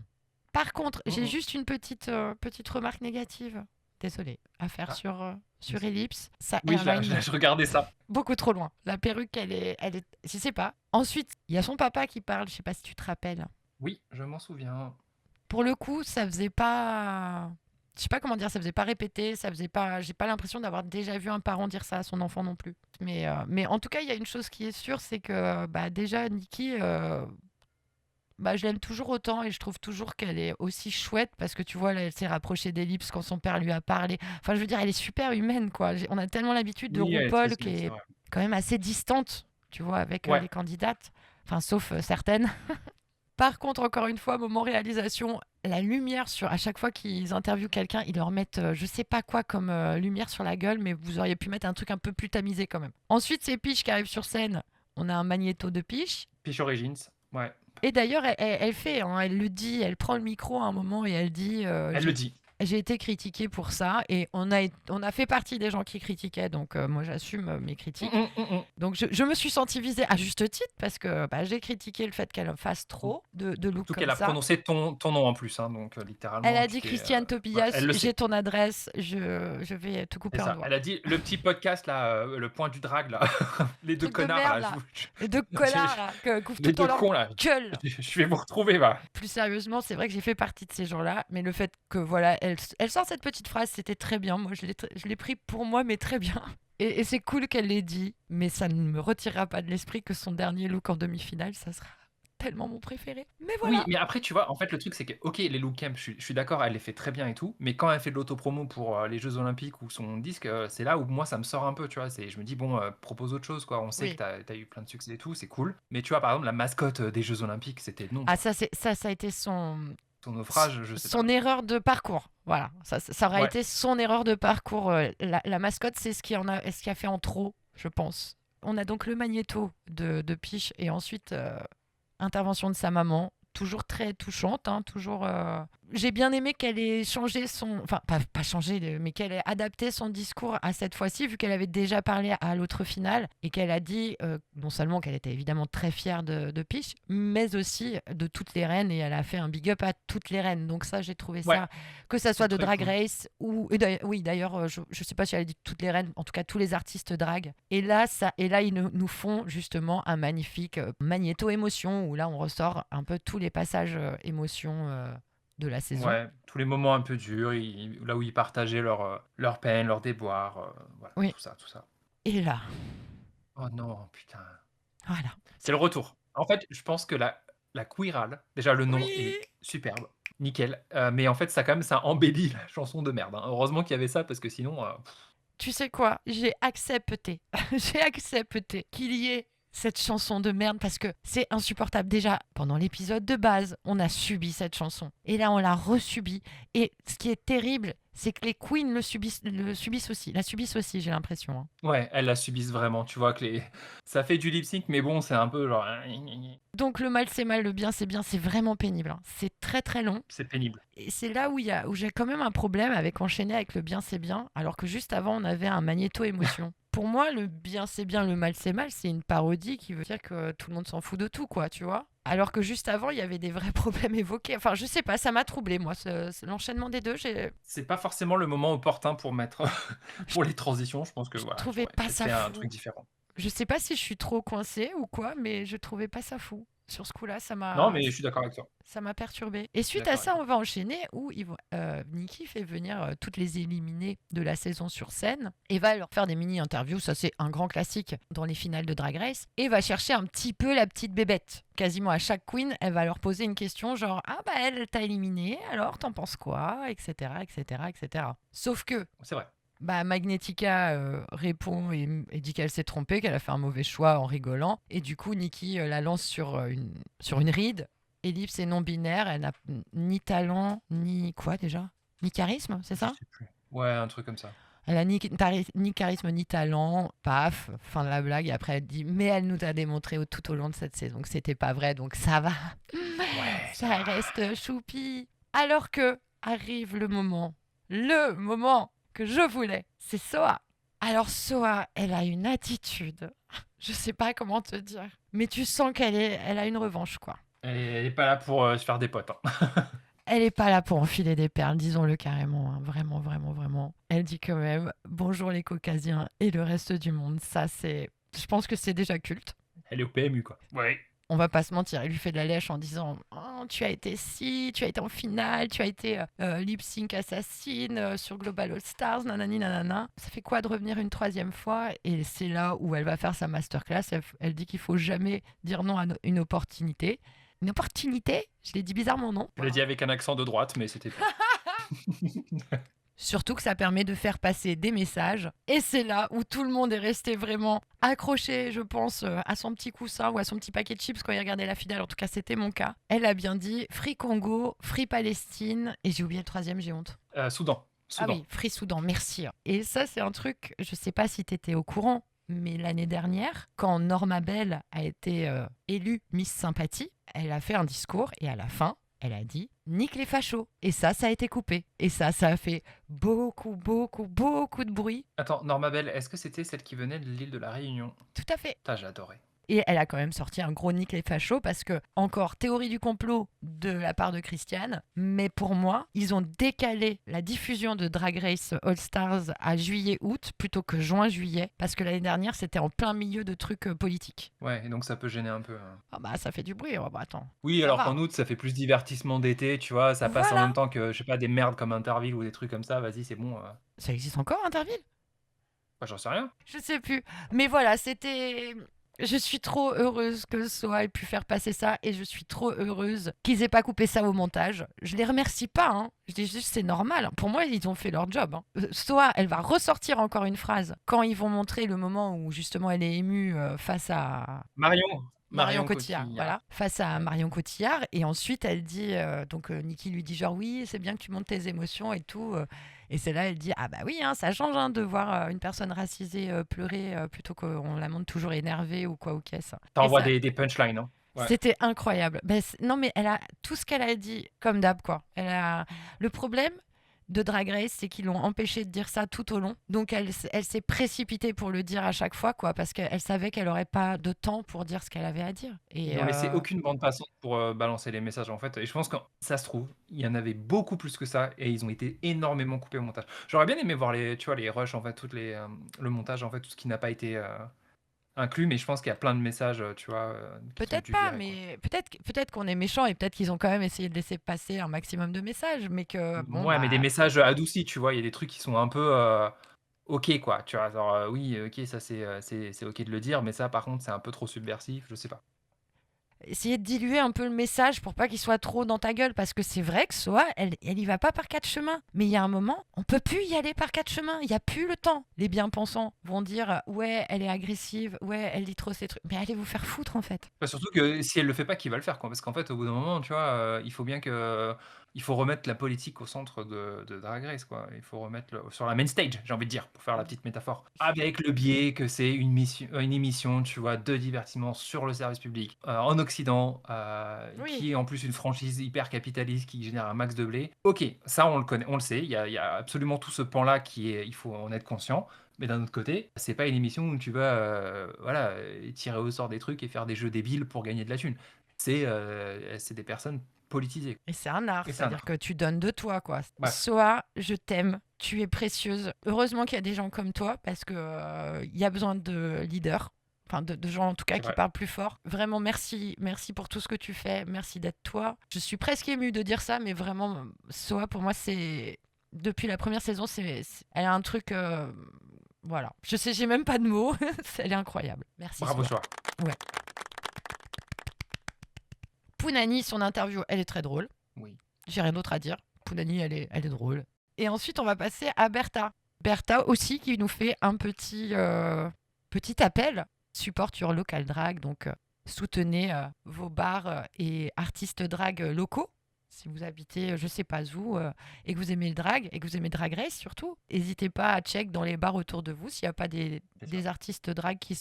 Par contre, j'ai Mmh. juste une petite remarque négative. Désolée, à faire Ah. sur ellipse. Ça Oui, airline je regardais ça. beaucoup trop loin. La perruque, je sais pas. Ensuite, il y a son papa qui parle, je sais pas si tu te rappelles. Oui, je m'en souviens. Pour le coup, ça faisait pas... Je sais pas comment dire, ça faisait pas répéter, ça faisait pas... J'ai pas l'impression d'avoir déjà vu un parent dire ça à son enfant non plus. Mais en tout cas, il y a une chose qui est sûre, c'est que bah, déjà, Nikki, bah, je l'aime toujours autant et je trouve toujours qu'elle est aussi chouette parce que tu vois, là, elle s'est rapprochée d'Ellipse quand son père lui a parlé. Enfin, je veux dire, elle est super humaine, quoi. On a tellement l'habitude de Oui, elle est très RuPaul qui smooth, c'est est vrai. quand même assez distante, tu vois, avec Ouais. les candidates. Enfin, sauf certaines. Par contre, encore une fois, moment réalisation, la lumière sur... À chaque fois qu'ils interviewent quelqu'un, ils leur mettent je sais pas quoi comme lumière sur la gueule, mais vous auriez pu mettre un truc un peu plus tamisé quand même. Ensuite, c'est Peach qui arrive sur scène. On a un magnéto de Peach. Peach Origins, ouais. Et d'ailleurs, elle fait, hein, elle le dit, elle prend le micro à un moment et elle dit Elle le dit. j'ai été critiquée pour ça et on a fait partie des gens qui critiquaient, donc moi j'assume mes critiques. Donc je me suis sentie visée à juste titre parce que bah, j'ai critiqué le fait qu'elle fasse trop de looks Surtout comme qu'elle a ça. prononcé ton nom en plus, hein, donc littéralement. Elle a tu dit t'es, Christiane voilà, Tobias, elle le j'ai sait. ton adresse, je vais te couper C'est un ça. doigt. Elle a dit le petit podcast là, le point du drag là, les deux Truc de connards merde, là, là. Les deux connards là, que couvrent les tout le temps deux leur cons là. gueule. Je vais vous retrouver va. Plus sérieusement, c'est vrai que j'ai fait partie de ces gens-là, mais le fait que voilà, elle sort cette petite phrase, c'était très bien. Moi, je l'ai pris pour moi, mais très bien. Et c'est cool qu'elle l'ait dit, mais ça ne me retirera pas de l'esprit que son dernier look en demi-finale, ça sera tellement mon préféré. Mais voilà. Oui, mais après, tu vois, en fait, le truc, c'est que, ok, les look camp, je suis d'accord, elle les fait très bien et tout, mais quand elle fait de l'autopromo pour les Jeux Olympiques ou son disque, c'est là où moi, ça me sort un peu, tu vois. Je me dis, bon, propose autre chose, quoi. On sait Oui. que t'as eu plein de succès et tout, c'est cool. Mais tu vois, par exemple, la mascotte des Jeux Olympiques, c'était non. Ah, ça a été son naufrage, je sais son pas. erreur de parcours. Voilà, ça aurait Ouais. été son erreur de parcours. La mascotte, c'est ce qui a fait en trop, je pense. On a donc le magnéto de Peach et ensuite intervention de sa maman, toujours très touchante, hein, toujours. J'ai bien aimé qu'elle ait changé son, enfin pas changé, mais qu'elle ait adapté son discours à cette fois-ci, vu qu'elle avait déjà parlé à l'autre finale et qu'elle a dit non seulement qu'elle était évidemment très fière de Peach, mais aussi de toutes les reines et elle a fait un big up à toutes les reines. Donc ça, j'ai trouvé Ouais. ça, que ça soit de très Drag cool. Race ou oui d'ailleurs, je sais pas si elle a dit toutes les reines, en tout cas tous les artistes drag. Et là ils nous font justement un magnifique magnéto émotion où là on ressort un peu tous les passages émotions de la saison. Ouais, tous les moments un peu durs, là où ils partageaient leur peine, leur déboire, voilà, Oui. tout ça. Et là, Oh non, putain. voilà. C'est le retour. En fait, je pense que la queerale, déjà le nom Oui. est superbe, nickel, mais en fait, ça quand même, ça embellit la chanson de merde, hein. Heureusement qu'il y avait ça, parce que sinon, Tu sais quoi? J'ai accepté. J'ai accepté qu'il y ait cette chanson de merde parce que c'est insupportable. Déjà, pendant l'épisode de base, on a subi cette chanson. Et là, on l'a resubie. Et ce qui est terrible, c'est que les queens la subissent aussi, j'ai l'impression. Hein. ouais, elles la subissent vraiment, tu vois que ça fait du lip sync, mais bon, c'est un peu genre. Donc le mal c'est mal, le bien c'est bien, c'est vraiment pénible. Hein. C'est très très long. C'est pénible. Et c'est là où j'ai quand même un problème avec enchaîner avec le bien c'est bien, alors que juste avant on avait un magnéto-émotion. Pour moi, le bien c'est bien, le mal c'est mal, c'est une parodie qui veut dire que tout le monde s'en fout de tout, quoi, tu vois. Alors que juste avant, il y avait des vrais problèmes évoqués. Enfin, je sais pas, ça m'a troublé, moi, l'enchaînement des deux. C'est pas forcément le moment opportun pour mettre pour les transitions. Je pense que Je voilà, trouvais j'aurais pas peut-être ça fait un fou. truc différent. Je sais pas si je suis trop coincée ou quoi, mais je trouvais pas ça fou. Sur ce coup-là, Non, mais je suis d'accord avec toi. ça m'a perturbée. Et suite à D'accord ça, avec on va enchaîner où Nikki fait venir toutes les éliminées de la saison sur scène et va leur faire des mini-interviews. Ça, c'est un grand classique dans les finales de Drag Race. Et va chercher un petit peu la petite bébête. Quasiment à chaque queen, elle va leur poser une question genre « Ah bah elle t'a éliminé, alors t'en penses quoi ?» etc., etc., etc. Sauf que C'est vrai. bah, Magnetica répond et dit qu'elle s'est trompée, qu'elle a fait un mauvais choix en rigolant. Et du coup, Nikki la lance sur une ride. Ellipse et non-binaire, elle n'a ni talent, ni quoi déjà? Ni charisme, c'est Je ça? sais plus. Ouais, un truc comme ça. Elle a ni charisme, ni talent. Paf, fin de la blague. Et après, elle dit mais elle nous a démontré tout au long de cette saison que c'était pas vrai, donc ça va. Ouais, Ça reste choupi. Alors que arrive le moment que je voulais, c'est Soa. Alors Soa, elle a une attitude, je sais pas comment te dire, mais tu sens elle a une revanche, quoi. Elle est pas là pour se faire des potes. Hein. Elle est pas là pour enfiler des perles, disons-le carrément, hein. Vraiment, vraiment, vraiment. Elle dit quand même bonjour les Caucasiens et le reste du monde. Ça, je pense que c'est déjà culte. Elle est au PMU, quoi. Ouais. On va pas se mentir, il lui fait de la lèche en disant oh, tu as été tu as été en finale, tu as été lip sync assassine sur Global All Stars, nanani nanana. Ça fait quoi de revenir une troisième fois? Et c'est là où elle va faire sa masterclass. Elle dit qu'il faut jamais dire non à une opportunité. Une opportunité? Je l'ai dit bizarrement, non? Je l'ai dit avec un accent de droite, mais c'était pas. Surtout que ça permet de faire passer des messages. Et c'est là où tout le monde est resté vraiment accroché, je pense, à son petit coussin ou à son petit paquet de chips quand il regardait la finale. En tout cas, c'était mon cas. Elle a bien dit Free Congo, Free Palestine. Et j'ai oublié le troisième, j'ai honte. Soudan. Ah oui, Free Soudan, merci. Et ça, c'est un truc, je sais pas si tu étais au courant, mais l'année dernière, quand Norma Bell a été élue Miss Sympathie, elle a fait un discours et à la fin, elle a dit « nique les fachos ». Et ça a été coupé. Et ça a fait beaucoup, beaucoup, beaucoup de bruit. Attends, Norma Bell, est-ce que c'était celle qui venait de l'île de la Réunion? Tout à fait. Putain, j'ai adoré. Et elle a quand même sorti un gros nique les fachos parce que, encore, théorie du complot de la part de Christiane. Mais pour moi, ils ont décalé la diffusion de Drag Race All Stars à juillet-août plutôt que juin-juillet. Parce que l'année dernière, c'était en plein milieu de trucs politiques. Ouais, et donc ça peut gêner un peu. Hein. Ah bah, ça fait du bruit. Oh bah, attends. Oui, Ça alors va. qu'en août, ça fait plus divertissement d'été, tu vois. Ça passe en Voilà. même temps que, je sais pas, des merdes comme Interville ou des trucs comme ça. Vas-y, c'est bon. Ça existe encore, Interville? Bah, j'en sais rien. Je sais plus. Mais voilà, c'était... Je suis trop heureuse que Soa ait pu faire passer ça et je suis trop heureuse qu'ils aient pas coupé ça au montage. Je les remercie pas, hein. Je dis juste c'est normal. Pour moi, ils ont fait leur job. Hein. Soa, elle va ressortir encore une phrase quand ils vont montrer le moment où justement elle est émue face à Marion Cotillard, voilà, face à Marion Cotillard. Et ensuite, elle dit, Nikki lui dit genre oui, c'est bien que tu montes tes émotions et tout. Et c'est là, elle dit ah bah oui, hein, ça change hein, de voir une personne racisée pleurer plutôt qu'on la montre toujours énervée ou quoi ou qu'est-ce. T'envoies Et ça, des punchlines, hein. Ouais. c'était incroyable. Ben, non mais elle a tout ce qu'elle a dit comme d'hab quoi. Le problème de Drag Race, c'est qu'ils l'ont empêchée de dire ça tout au long. Donc elle s'est précipitée pour le dire à chaque fois, quoi, parce qu'elle savait qu'elle n'aurait pas de temps pour dire ce qu'elle avait à dire. Et Ils n'ont laissé aucune bande passante pour balancer les messages en fait. Et je pense que ça se trouve, il y en avait beaucoup plus que ça et ils ont été énormément coupés au montage. J'aurais bien aimé voir les rushs en fait, le montage en fait, tout ce qui n'a pas été inclus, mais je pense qu'il y a plein de messages, tu vois. Qui sont peut-être dû pas, virer, quoi. mais peut-être qu'on est méchant et peut-être qu'ils ont quand même essayé de laisser passer un maximum de messages, mais que bon Ouais, mais des bah messages adoucis, tu vois. Il y a des trucs qui sont un peu ok, quoi. Tu vois, genre oui, ok, ça c'est ok de le dire, mais ça par contre c'est un peu trop subversif, je sais pas. essayer de diluer un peu le message pour pas qu'il soit trop dans ta gueule, parce que c'est vrai que Soa, elle y va pas par quatre chemins. Mais il y a un moment, on peut plus y aller par quatre chemins. Il y a plus le temps. Les bien-pensants vont dire ouais, elle est agressive, ouais, elle dit trop ces trucs. Mais allez vous faire foutre en fait. Bah, surtout que si elle le fait pas, qui va le faire, quoi? Parce qu'en fait, au bout d'un moment, tu vois, il faut bien que Il faut remettre la politique au centre de Drag Race, quoi. Il faut remettre sur la main stage, j'ai envie de dire, pour faire la petite métaphore. Avec le biais que c'est une émission, tu vois, de divertissement sur le service public, en Occident, Oui. qui est en plus une franchise hyper capitaliste qui génère un max de blé. Ok, ça on le connaît, on le sait, il y a absolument tout ce pan-là il faut en être conscient. Mais d'un autre côté, c'est pas une émission où tu vas voilà, tirer au sort des trucs et faire des jeux débiles pour gagner de la thune. C'est des personnes politisées. Et c'est un art, Et c'est un c'est-à-dire art. que tu donnes de toi, quoi. Ouais. Soa, je t'aime, tu es précieuse. Heureusement qu'il y a des gens comme toi, parce que il y a besoin de leaders, enfin de gens en tout cas C'est qui vrai. parlent plus fort. Vraiment, merci pour tout ce que tu fais, merci d'être toi. Je suis presque émue de dire ça, mais vraiment, Soa, pour moi, c'est... Depuis la première saison, elle a un truc... Voilà, je sais, j'ai même pas de mots, elle est incroyable. Merci Bravo, Soa. Soa. Pounani, son interview, elle est très drôle. Oui. J'ai rien d'autre à dire. Pounani, elle est drôle. Et ensuite, on va passer à Bertha. Bertha aussi qui nous fait un petit appel. Support your local drag. Donc, soutenez vos bars et artistes drag locaux. Si vous habitez, je sais pas où, et que vous aimez le drag, et que vous aimez Drag Race surtout, n'hésitez pas à check dans les bars autour de vous s'il n'y a pas des artistes drag qui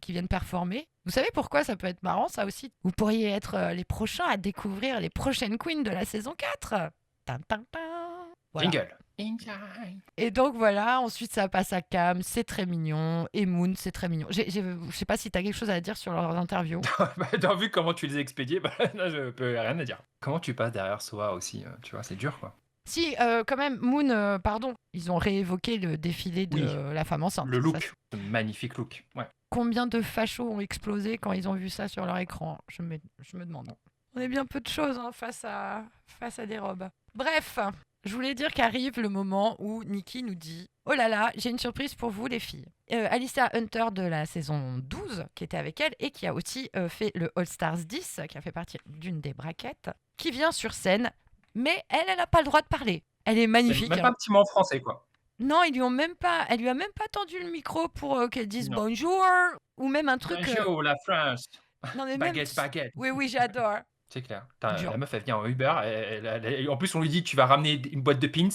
viennent performer. Vous savez pourquoi ça peut être marrant, ça aussi? Vous pourriez être les prochains à découvrir les prochaines queens de la saison 4. Tin, tin, tin. Voilà. Jingle. Et donc voilà, ensuite ça passe à Cam, c'est très mignon, et Moon, c'est très mignon. Je sais pas si tu as quelque chose à dire sur leurs interviews. Bah, vu comment tu les as expédiés, bah, là, je peux rien à dire. Comment tu passes derrière Soa aussi, tu vois, c'est dur, quoi. Si, quand même, Moon, pardon, ils ont réévoqué le défilé de Oui. la femme enceinte. Le Ça, look, ce magnifique look. Ouais. combien de fachos ont explosé quand ils ont vu ça sur leur écran? Je me demande. On est bien peu de choses hein, face à des robes. Bref, je voulais dire qu'arrive le moment où Nikki nous dit « Oh là là, j'ai une surprise pour vous les filles ». Alicia Hunter de la saison 12, qui était avec elle et qui a aussi fait le All Stars 10, qui a fait partie d'une des braquettes, qui vient sur scène, mais elle n'a pas le droit de parler. Elle est magnifique. Même pas un petit mot en français, quoi. Non, elle lui a même pas tendu le micro pour qu'elle dise Non. bonjour ou même un truc. Bonjour, la France. Non mais Baguette, baguette. Oui, j'adore. C'est clair. Dur. La meuf, elle vient en Uber. En plus, on lui dit tu vas ramener une boîte de pins.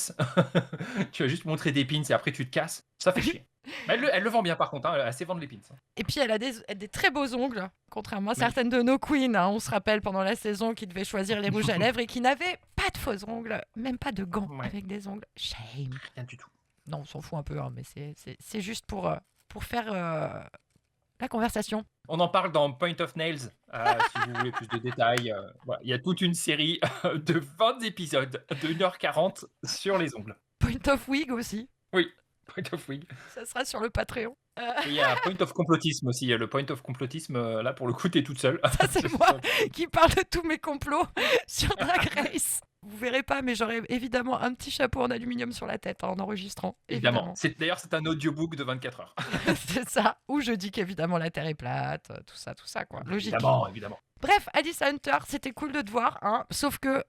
Tu vas juste montrer des pins et après tu te casses. Ça fait chier. Mais elle le vend bien, par contre. Hein. Elle sait vendre les pins. Et puis elle a des très beaux ongles, contrairement à Oui. certaines de nos queens. Hein, on se rappelle pendant la saison qui devaient choisir les rouges à lèvres et qui n'avaient pas de faux ongles, même pas de gants Ouais. avec des ongles. Shame. Rien du tout. Non, on s'en fout un peu, hein, mais c'est juste pour faire la conversation. On en parle dans Point of Nails, si vous voulez plus de détails. Voilà. Il y a toute une série de 20 épisodes de 1h40 sur les ongles. Point of wig aussi. Oui, Point of Wig. Ça sera sur le Patreon. Et il y a Point of Complotisme aussi. Le Point of Complotisme, là, pour le coup, t'es toute seule. Ça, c'est moi qui parle de tous mes complots sur Drag Race. Vous verrez pas, mais j'aurai évidemment un petit chapeau en aluminium sur la tête en enregistrant. Évidemment. D'ailleurs, c'est un audiobook de 24 heures. C'est ça. Où je dis qu'évidemment la Terre est plate, tout ça, quoi. Logique. Évidemment. Bref, Alice Hunter, c'était cool de te voir, hein. Sauf que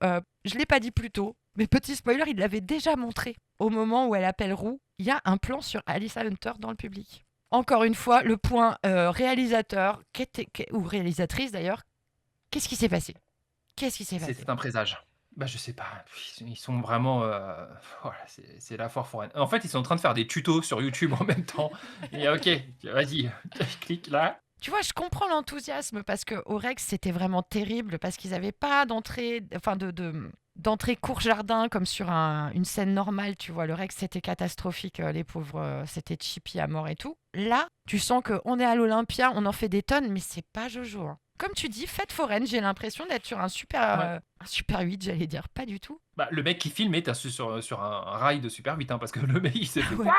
je l'ai pas dit plus tôt, mais petit spoiler, il l'avait déjà montré. Au moment où elle appelle Roux, il y a un plan sur Alice Hunter dans le public. Encore une fois, le point réalisateur, ou réalisatrice d'ailleurs, qu'est-ce qui s'est passé? C'est un présage. Bah, je sais pas. Ils sont vraiment. Voilà, c'est la foire foraine. En fait, ils sont en train de faire des tutos sur YouTube en même temps. Et ok, vas-y, clique là. Tu vois, je comprends l'enthousiasme parce que au Rex, c'était vraiment terrible parce qu'ils n'avaient pas d'entrée, enfin d'entrée court jardin comme sur une scène normale, tu vois. Le Rex, c'était catastrophique, les pauvres, c'était chippy à mort et tout. Là, tu sens qu'on est à l'Olympia, on en fait des tonnes, mais c'est pas Jojo. Hein. Comme tu dis, fête foraine, j'ai l'impression d'être sur un super 8, j'allais dire, pas du tout. Bah, le mec qui filmait, t'es sur un rail de Super 8, hein, parce que le mec, il s'est fait. Ouais.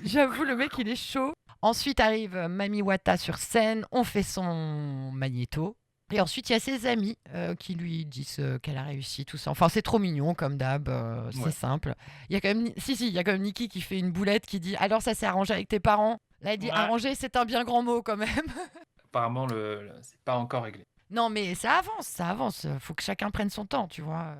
J'avoue, le mec, il est chaud. Ensuite arrive Mami Wata sur scène, on fait son magnéto. Et ensuite, il y a ses amis qui lui disent qu'elle a réussi, tout ça. Enfin, c'est trop mignon, comme d'hab, c'est simple. Il y a quand même, il y a quand même Nikki qui fait une boulette qui dit « Alors, ça s'est arrangé avec tes parents ?» Là, elle dit « Arrangé, c'est un bien grand mot, quand même. » Apparemment, c'est pas encore réglé. Non, mais ça avance. Faut que chacun prenne son temps, tu vois.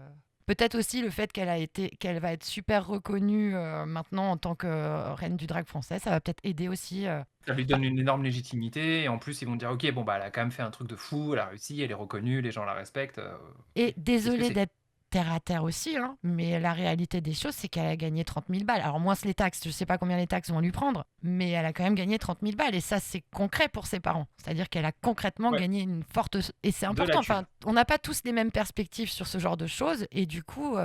Peut-être aussi le fait qu'elle va être super reconnue maintenant en tant que reine du drag français, ça va peut-être aider aussi. Ça lui donne une énorme légitimité et en plus ils vont dire ok bon bah elle a quand même fait un truc de fou, elle a réussi, elle est reconnue, les gens la respectent. Et désolée d'être terre à terre aussi, hein, mais la réalité des choses, c'est qu'elle a gagné 30 000 balles. Alors, moins les taxes, je sais pas combien les taxes vont lui prendre, mais elle a quand même gagné 30 000 balles. Et ça, c'est concret pour ses parents. C'est-à-dire qu'elle a concrètement Ouais. gagné une forte... Et c'est De important. la thune. Enfin, on n'a pas tous les mêmes perspectives sur ce genre de choses. Et du coup,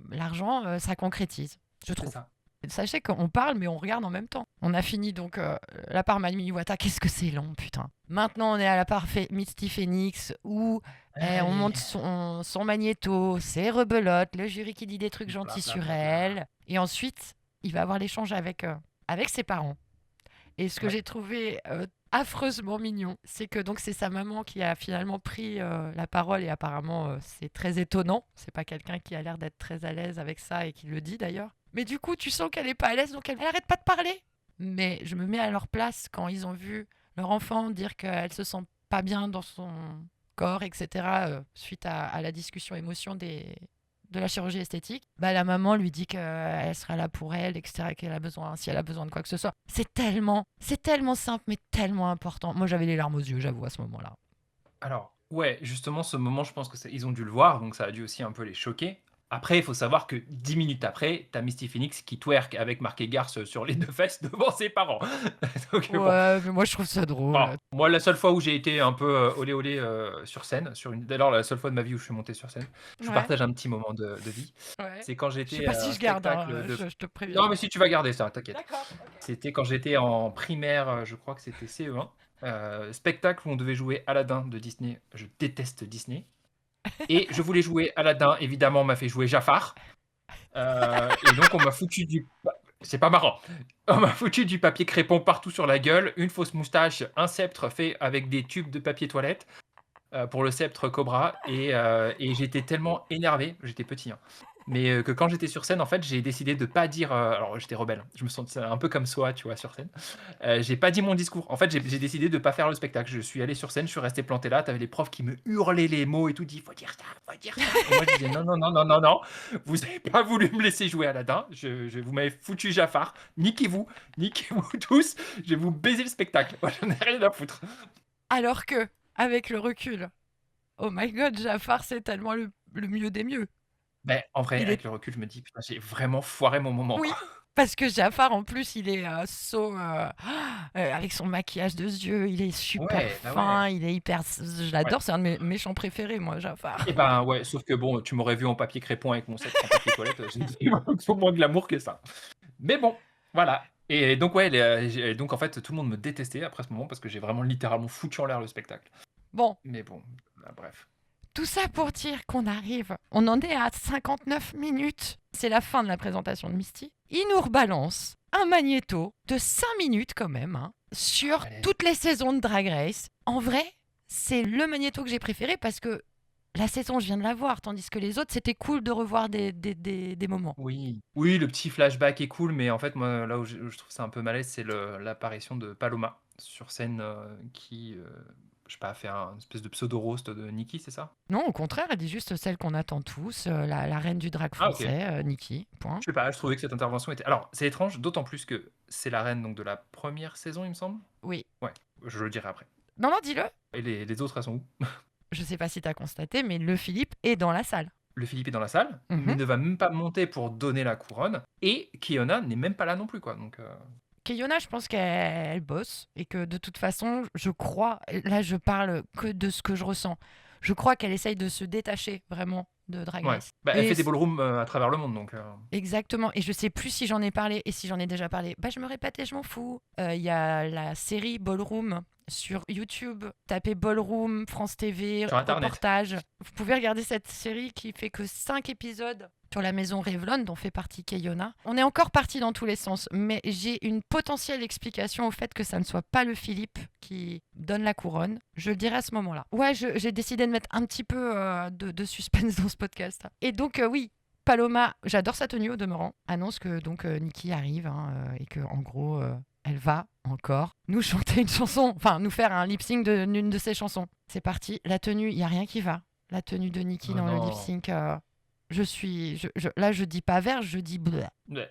l'argent, ça concrétise, je C'est trouve. ça. Sachez qu'on parle, mais on regarde en même temps. On a fini donc la part Mami Iwata. Qu'est-ce que c'est long, putain. Maintenant, on est à la part Misty Phoenix où on monte son magnéto, c'est rebelote, le jury qui dit des trucs gentils sur Blablabla. elle. Et ensuite, il va avoir l'échange avec ses parents. Et ce que Ouais. j'ai trouvé affreusement mignon, c'est que donc c'est sa maman qui a finalement pris la parole et apparemment c'est très étonnant. C'est pas quelqu'un qui a l'air d'être très à l'aise avec ça et qui le dit d'ailleurs. Mais du coup, tu sens qu'elle est pas à l'aise, donc elle arrête pas de parler. Mais je me mets à leur place quand ils ont vu leur enfant dire qu'elle se sent pas bien dans son corps, etc. Suite à la discussion émotion de la chirurgie esthétique, la maman lui dit qu'elle sera là pour elle, etc., qu'elle a besoin, si elle a besoin de quoi que ce soit. C'est tellement simple, mais tellement important. Moi, j'avais les larmes aux yeux, j'avoue, à ce moment-là. Alors, ouais, justement, ce moment, je pense ils ont dû le voir, donc ça a dû aussi un peu les choquer. Après, il faut savoir que 10 minutes après, t'as Misty Phoenix qui twerk avec marqué garce sur les 2 fesses devant ses parents. Donc, bon. Ouais, mais moi, je trouve ça drôle. Bon, moi, la seule fois où j'ai été un peu olé olé sur scène, d'ailleurs, la seule fois de ma vie où je suis monté sur scène, je vous Ouais. partage un petit moment de vie. Ouais. C'est quand Je sais j'étais pas à si un je garde, hein, spectacle de... je te préviens. Non, mais si tu vas garder ça, t'inquiète. D'accord. C'était quand j'étais en primaire, je crois que c'était CE1. Spectacle où on devait jouer Aladdin de Disney. Je déteste Disney. Et je voulais jouer Aladdin, évidemment, on m'a fait jouer Jafar. Et donc, on m'a foutu du... C'est pas marrant. On m'a foutu du papier crépon partout sur la gueule, une fausse moustache, un sceptre fait avec des tubes de papier toilette pour le sceptre Cobra. Et j'étais tellement énervé, j'étais petit, hein, mais que quand j'étais sur scène, en fait, j'ai décidé de pas dire... alors, j'étais rebelle. Je me sentais un peu comme Soa, tu vois, sur scène. J'ai pas dit mon discours. En fait, j'ai décidé de pas faire le spectacle. Je suis allé sur scène, je suis resté planté là. T'avais les profs qui me hurlaient les mots et tout, dit faut dire ça, faut dire ça. Et moi, je disais non, non, non, non, non, non. Vous avez pas voulu me laisser jouer Aladdin. Vous m'avez foutu Jafar. Niquez-vous tous. Je vais vous baiser le spectacle. Moi, j'en ai rien à foutre. Alors que, avec le recul, oh my god, Jafar, c'est tellement le mieux des mieux. Mais en vrai, Il avec le recul, je me dis putain, j'ai vraiment foiré mon moment. Oui, quoi. parce que Jafar, en plus, il est avec son maquillage de yeux, il est super Ouais, bah fin, ouais. il est hyper... Je l'adore, c'est un de mes méchants préférés, moi, Jafar. Et ben ouais, sauf que bon, tu m'aurais vu en papier crépon avec mon sceptre en papier toilette, j'ai beaucoup moins de l'amour que ça. Mais bon, voilà. Et donc ouais, donc en fait, tout le monde me détestait après ce moment parce que j'ai vraiment littéralement foutu en l'air le spectacle. Bon, Mais bon, bref. tout ça pour dire qu'on arrive, on en est à 59 minutes. C'est la fin de la présentation de Misty. Il nous rebalance un magnéto de 5 minutes quand même, hein, sur Allez. toutes les saisons de Drag Race. En vrai, c'est le magnéto que j'ai préféré parce que la saison, je viens de la voir, tandis que les autres, c'était cool de revoir des moments. Oui, le petit flashback est cool, mais en fait, moi, là où je trouve ça un peu malaise, c'est l'apparition de Paloma sur scène qui, je sais pas, fait un espèce de pseudo-roast de Nikki, c'est ça? Non, au contraire, elle dit juste celle qu'on attend tous, la reine du drag Ah, ok. français, Nikki, point. Je sais pas, je trouvais que cette intervention était... Alors, c'est étrange, d'autant plus que c'est la reine donc, de la première saison, il me semble. Oui. Ouais, je le dirai après. Non, dis-le. Et les autres, elles sont où? Je sais pas si t'as constaté, mais le Philippe est dans la salle. Le Philippe est dans la salle, Mhm. mais ne va même pas monter pour donner la couronne. Et Kiona n'est même pas là non plus, quoi. Donc, Keyona, je pense qu'elle bosse et que de toute façon, je crois, là je parle que de ce que je ressens, je crois qu'elle essaye de se détacher vraiment de Drag ouais. Race. Bah, elle Et fait des ballrooms à travers le monde, donc... Exactement, et je sais plus si j'en ai parlé, et si j'en ai déjà parlé, je me répète et je m'en fous. Il y a la série Ballroom sur YouTube, tapez Ballroom, France TV, Sur Internet. reportage. Vous pouvez regarder cette série qui fait que 5 épisodes sur la maison Revlon, dont fait partie Keyona. On est encore parti dans tous les sens, mais j'ai une potentielle explication au fait que ça ne soit pas le Philippe qui donne la couronne. Je le dirai à ce moment-là. Ouais, j'ai décidé de mettre un petit peu de suspense dans ce podcast. Et donc, oui, Paloma, j'adore sa tenue au demeurant, annonce que donc Nikki arrive et que en gros, elle va encore nous chanter une chanson, enfin nous faire un lip-sync d'une de ses chansons. C'est parti, la tenue, il n'y a rien qui va. La tenue de Nikki Oh dans le non. lip-sync, là je dis pas vert, je dis bleu. Ouais,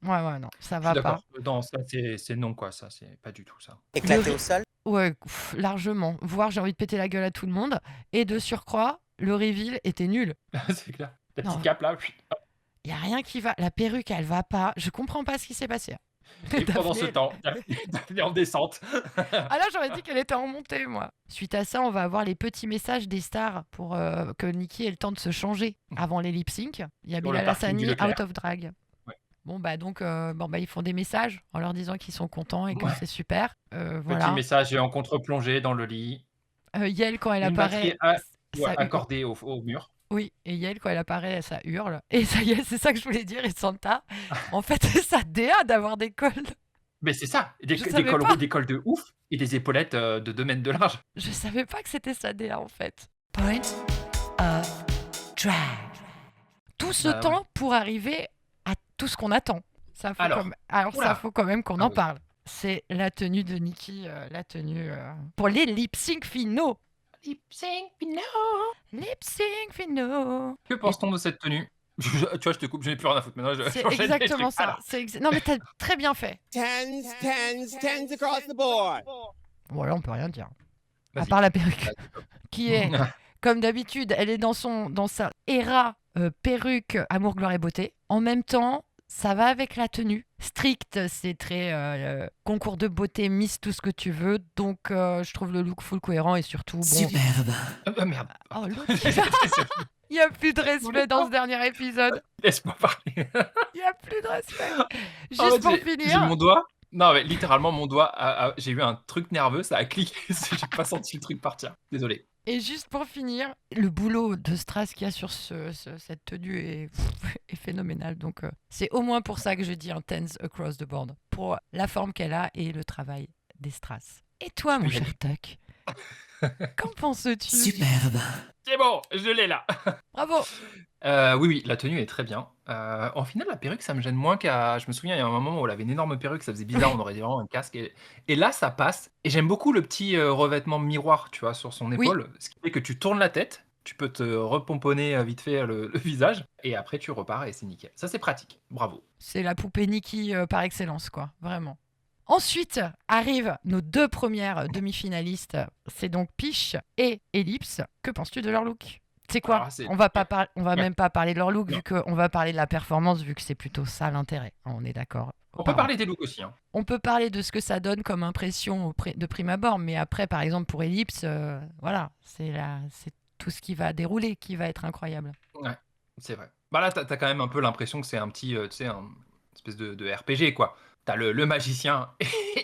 Ouais, non, ça je suis va pas. d'accord. Non, ça, c'est non, quoi. Ça, c'est pas du tout ça. Éclaté au sol. Ouais, largement. Voire j'ai envie de péter la gueule à tout le monde. Et de surcroît, le reveal était nul. C'est clair. La Non. petite cape là. Il y a rien qui va. La perruque, elle va pas. Je comprends pas ce qui s'est passé. Et pendant ce Daphné- temps, Daphné en descente. Ah là, j'aurais dit qu'elle était en montée, moi. Suite à ça, on va avoir les petits messages des stars pour que Nikki ait le temps de se changer avant les lip sync. Il y a Sur le Bilal parking du Hassani, Leclerc. out of drag. Ouais. Bon, bah donc, ils font des messages en leur disant qu'ils sont contents et que Ouais. c'est super. Petit Voilà. message en contre-plongée dans le lit. Yael, quand elle Une batterie apparaît, ça accordée au mur. Oui, et Yael, quand elle apparaît, ça hurle. Et ça y est, c'est ça que je voulais dire. Et Santa, en fait, c'est sa DA d'avoir des cols. Mais c'est ça, des Je savais cols pas. des cols de ouf et des épaulettes de 2 mètres de large. Je savais pas que c'était sa DA, en fait. Point of drag. Tout ce Bah ouais. temps pour arriver à tout ce qu'on attend. Ça faut Alors, Alors oula. ça faut quand même qu'on Ah en oui. parle. C'est la tenue de Nikki, la tenue pour les lip sync finaux. Lip sync, no. Lip sync finaux. Que pense-t-on de cette tenue? Tu vois, je te coupe, je n'ai plus rien à foutre. Maintenant, C'est j'enchaîne les exactement trucs. ça. Alors, Non mais t'as très bien fait. Tens, tens, tens across the board. Bon là on peut rien dire. À Vas-y. part la perruque. Vas-y. Qui est, comme d'habitude, elle est dans sa era perruque, amour, gloire et beauté. En même temps, ça va avec la tenue. Strict, c'est très concours de beauté, Miss tout ce que tu veux. Donc, je trouve le look full cohérent et surtout, bon... Superbe. Merde. Oh, l'autre, il n'y a plus de respect dans ce dernier épisode. Laisse-moi parler. Il n'y a plus de respect. Juste En fait, pour j'ai finir... mon doigt. Non, mais littéralement, mon doigt, j'ai eu un truc nerveux, ça a cliqué. J'ai pas senti le truc partir. Désolé. Et juste pour finir, le boulot de Strass qu'il y a sur cette tenue est phénoménal. Donc, c'est au moins pour ça que je dis un tens across the board. Pour la forme qu'elle a et le travail des Strass. Et toi, mon peux y cher Tuck, qu'en penses-tu? Superbe. C'est bon, je l'ai là. Bravo! Oui, la tenue est très bien. En final, la perruque, ça me gêne moins qu'à. Je me souviens, il y a un moment où elle avait une énorme perruque, ça faisait bizarre, on aurait dit vraiment un casque. Et là, ça passe. Et j'aime beaucoup le petit revêtement miroir, tu vois, sur son Oui. épaule. Ce qui fait que tu tournes la tête, tu peux te repomponner vite fait le visage, et après tu repars et c'est nickel. Ça, c'est pratique. Bravo. C'est la poupée Nikki par excellence, quoi. Vraiment. Ensuite arrivent nos deux premières demi-finalistes. C'est donc Peach et Ellipse. Que penses-tu de leur look? C'est quoi? Alors, c'est- On va Ouais. même pas parler de leur look, Non. vu qu'on va parler de la performance, vu que c'est plutôt ça l'intérêt. On est d'accord. On peut parler des looks aussi. Hein. On peut parler de ce que ça donne comme impression de prime abord, mais après, par exemple, pour Ellipse, voilà, c'est tout ce qui va dérouler qui va être incroyable. Ouais, c'est vrai. Bah là, t'as quand même un peu l'impression que c'est un petit, tu sais, un espèce de RPG, quoi. T'as le magicien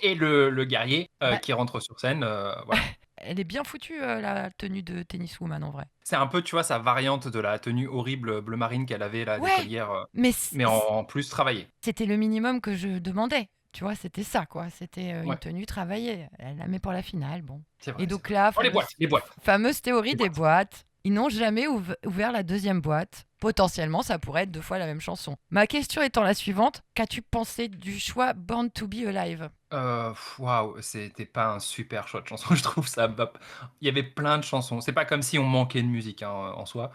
et le guerrier Bah. qui rentrent sur scène. Voilà. Elle est bien foutue, la tenue de tenniswoman, en vrai. C'est un peu, tu vois, sa variante de la tenue horrible bleu marine qu'elle avait, là, Ouais. d'écolière, Mais mais en plus travaillée. c'était le minimum que je demandais. Tu vois, c'était ça, quoi. C'était une Ouais. tenue travaillée. Elle la met pour la finale, bon. C'est vrai. Et donc là, Oh, les boîtes. fameuse théorie Les des boîtes. Ils n'ont jamais ouvert la deuxième boîte. Potentiellement, ça pourrait être 2 fois la même chanson. Ma question étant la suivante, qu'as-tu pensé du choix Born to be Alive? Waouh, c'était pas un super choix de chanson, je trouve ça. Il y avait plein de chansons. C'est pas comme si on manquait de musique hein, en soi.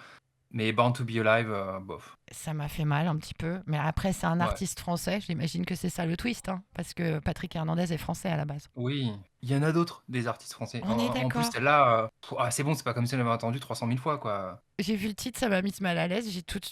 Mais Born to be Alive, bof. Ça m'a fait mal un petit peu. Mais après, c'est un Ouais. artiste français. J'imagine que c'est ça le twist. Hein, parce que Patrick Hernandez est français à la base. Oui, il y en a d'autres, des artistes français. On est En d'accord. plus, celle-là, c'est bon, c'est pas comme si on l'avait entendu 300 000 fois, quoi. J'ai vu le titre, ça m'a mis mal à l'aise.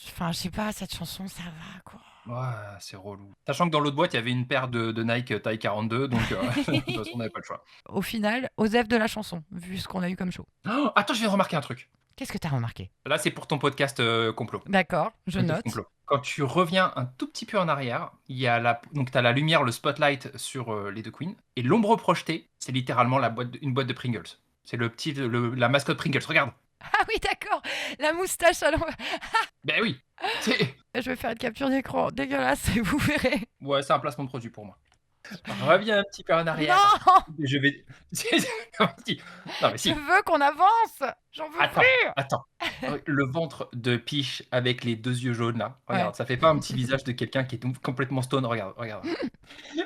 Enfin, je sais pas, cette chanson, ça va, quoi. Ouais, c'est relou. Sachant que dans l'autre boîte, il y avait une paire de Nike taille 42, donc de toute façon, on n'avait pas le choix. Au final, Osef de la chanson, vu ce qu'on a eu comme show. Oh, attends, je viens de remarquer un truc. Qu'est-ce que t'as remarqué? Là, c'est pour ton podcast complot. D'accord, je Podcast note. complot. Quand tu reviens un tout petit peu en arrière, il y a donc t'as la lumière, le spotlight sur les deux queens, et l'ombre projetée, c'est littéralement une boîte de Pringles. C'est la mascotte Pringles. Regarde. Ah oui, d'accord, la moustache à l'envers. Ben oui. C'est Je vais faire une capture d'écran dégueulasse et vous verrez. ouais, c'est un placement de produit pour moi. Reviens un petit peu en arrière. Non, Je vais. Non, mais si. je veux qu'on avance. J'en veux Attends, plus. attends. Le ventre de Peach avec les 2 yeux jaunes là. Regarde, Ouais. ça fait pas un petit visage de quelqu'un qui est complètement stone. Regarde, regarde.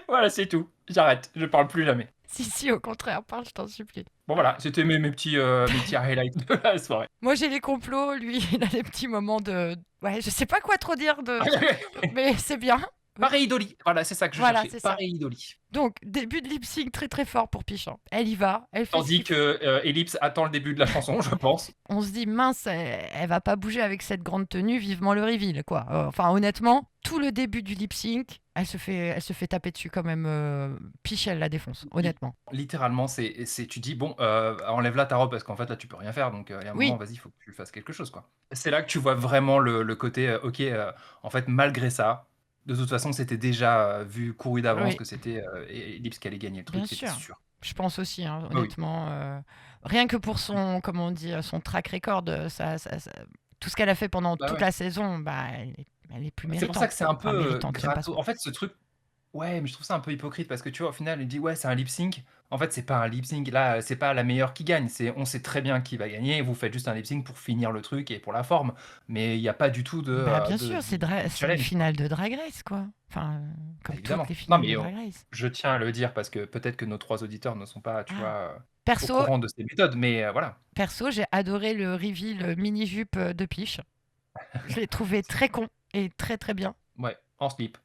Voilà, c'est tout. J'arrête. Je parle plus jamais. Si, au contraire, parle, je t'en supplie. Bon voilà, c'était mes petits highlights de la soirée. Moi, j'ai les complots, lui, il a des petits moments de... Ouais, je sais pas quoi trop dire de... Mais c'est bien. Pareidoli. Voilà, c'est ça que je Voilà, cherchais. c'est ça. Pareidoli. Donc, début de lip sync très très fort pour Piche, hein. Elle y va, elle fait ce Tandis qu'il faut. que Ellipse attend le début de la chanson, je pense. On se dit, mince, elle va pas bouger avec cette grande tenue, vivement le reveal, quoi. Enfin, honnêtement, tout le début du lip sync, elle se fait taper dessus quand même. Piche, elle la défonce, honnêtement. Littéralement, tu dis, bon, enlève là ta robe parce qu'en fait, là, tu peux rien faire. Donc, il y a un Oui. moment, vas-y, il faut que tu fasses quelque chose, quoi. C'est là que tu vois vraiment le côté, ok, en fait, malgré ça, de toute façon, c'était déjà vu, couru d'avance Oui. que c'était Ellipse qui allait gagner le Bien truc, c'était sûr. sûr. Je pense aussi, hein, Bah oui. honnêtement. Rien que pour son, comment on dit, son track record, tout ce qu'elle a fait pendant Bah toute ouais. la saison, bah, elle est plus C'est méritante. pour ça que c'est un Enfin, peu méritante, j'aime pas ce gratos. mot. En fait, ce truc, ouais, mais je trouve ça un peu hypocrite parce que tu vois, au final, il dit, ouais, c'est un lip sync. En fait, c'est pas un lip sync. Là, c'est pas la meilleure qui gagne. On sait très bien qui va gagner. Vous faites juste un lip sync pour finir le truc et pour la forme. Mais il n'y a pas du tout Bah, bien sûr, de c'est une challenge. finale de Drag Race, quoi. Enfin, comme Évidemment. toutes les Non, finales mais de Drag Race. je tiens à le dire parce que peut-être que nos 3 auditeurs ne sont pas, tu Ah. vois, au Perso, courant de ces méthodes. Mais voilà. j'ai adoré le reveal mini-jupe de Piche. Je l'ai trouvé très con et très très bien. Ouais, en slip.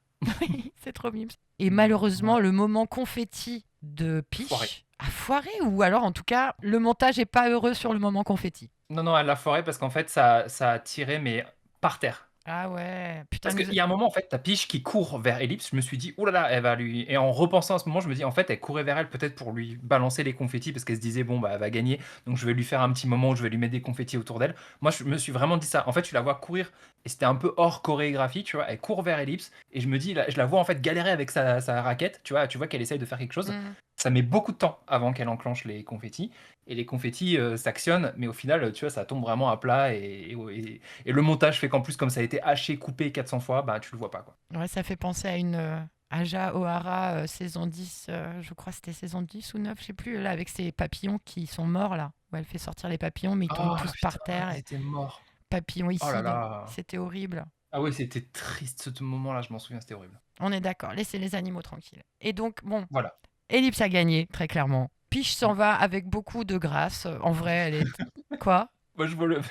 Oui, c'est trop mimes. Et malheureusement, le moment confetti de Piche Foiré. a foiré, ou alors en tout cas, le montage est pas heureux sur le moment confetti. Non, elle l'a foiré parce qu'en fait, ça a tiré, mais par terre. Ah ouais, putain. Parce qu'il y a un moment, en fait, ta Piche qui court vers Ellipse. Je me suis dit, oh là là, elle va lui. Et en repensant à ce moment, je me dis, en fait, elle courait vers elle peut-être pour lui balancer les confettis parce qu'elle se disait, bon, bah, elle va gagner. Donc, je vais lui faire un petit moment où je vais lui mettre des confettis autour d'elle. Moi, je me suis vraiment dit ça. En fait, tu la vois courir et c'était un peu hors chorégraphie, tu vois. Elle court vers Ellipse et je me dis, là, je la vois en fait galérer avec sa raquette, tu vois. Tu vois qu'elle essaye de faire quelque chose. Ça met beaucoup de temps avant qu'elle enclenche les confettis. Et les confettis s'actionnent, mais au final, tu vois, ça tombe vraiment à plat. Et le montage fait qu'en plus, comme ça a été haché, coupé 400 fois, bah tu le vois pas, quoi. Ouais, ça fait penser à une Aja O'Hara saison 10, je crois que c'était saison 10 ou 9, je sais plus, là, avec ses papillons qui sont morts, là, où elle fait sortir les papillons, mais ils tombent tous par terre. Ils étaient morts. Papillons ici, Oh là là. c'était horrible. Ah ouais, c'était triste ce moment-là, je m'en souviens, c'était horrible. On est d'accord, laissez les animaux tranquilles. Et donc, bon, Voilà. Ellipse a gagné, très clairement. Piche s'en va avec beaucoup de grâce. En vrai, elle est... Quoi? Moi,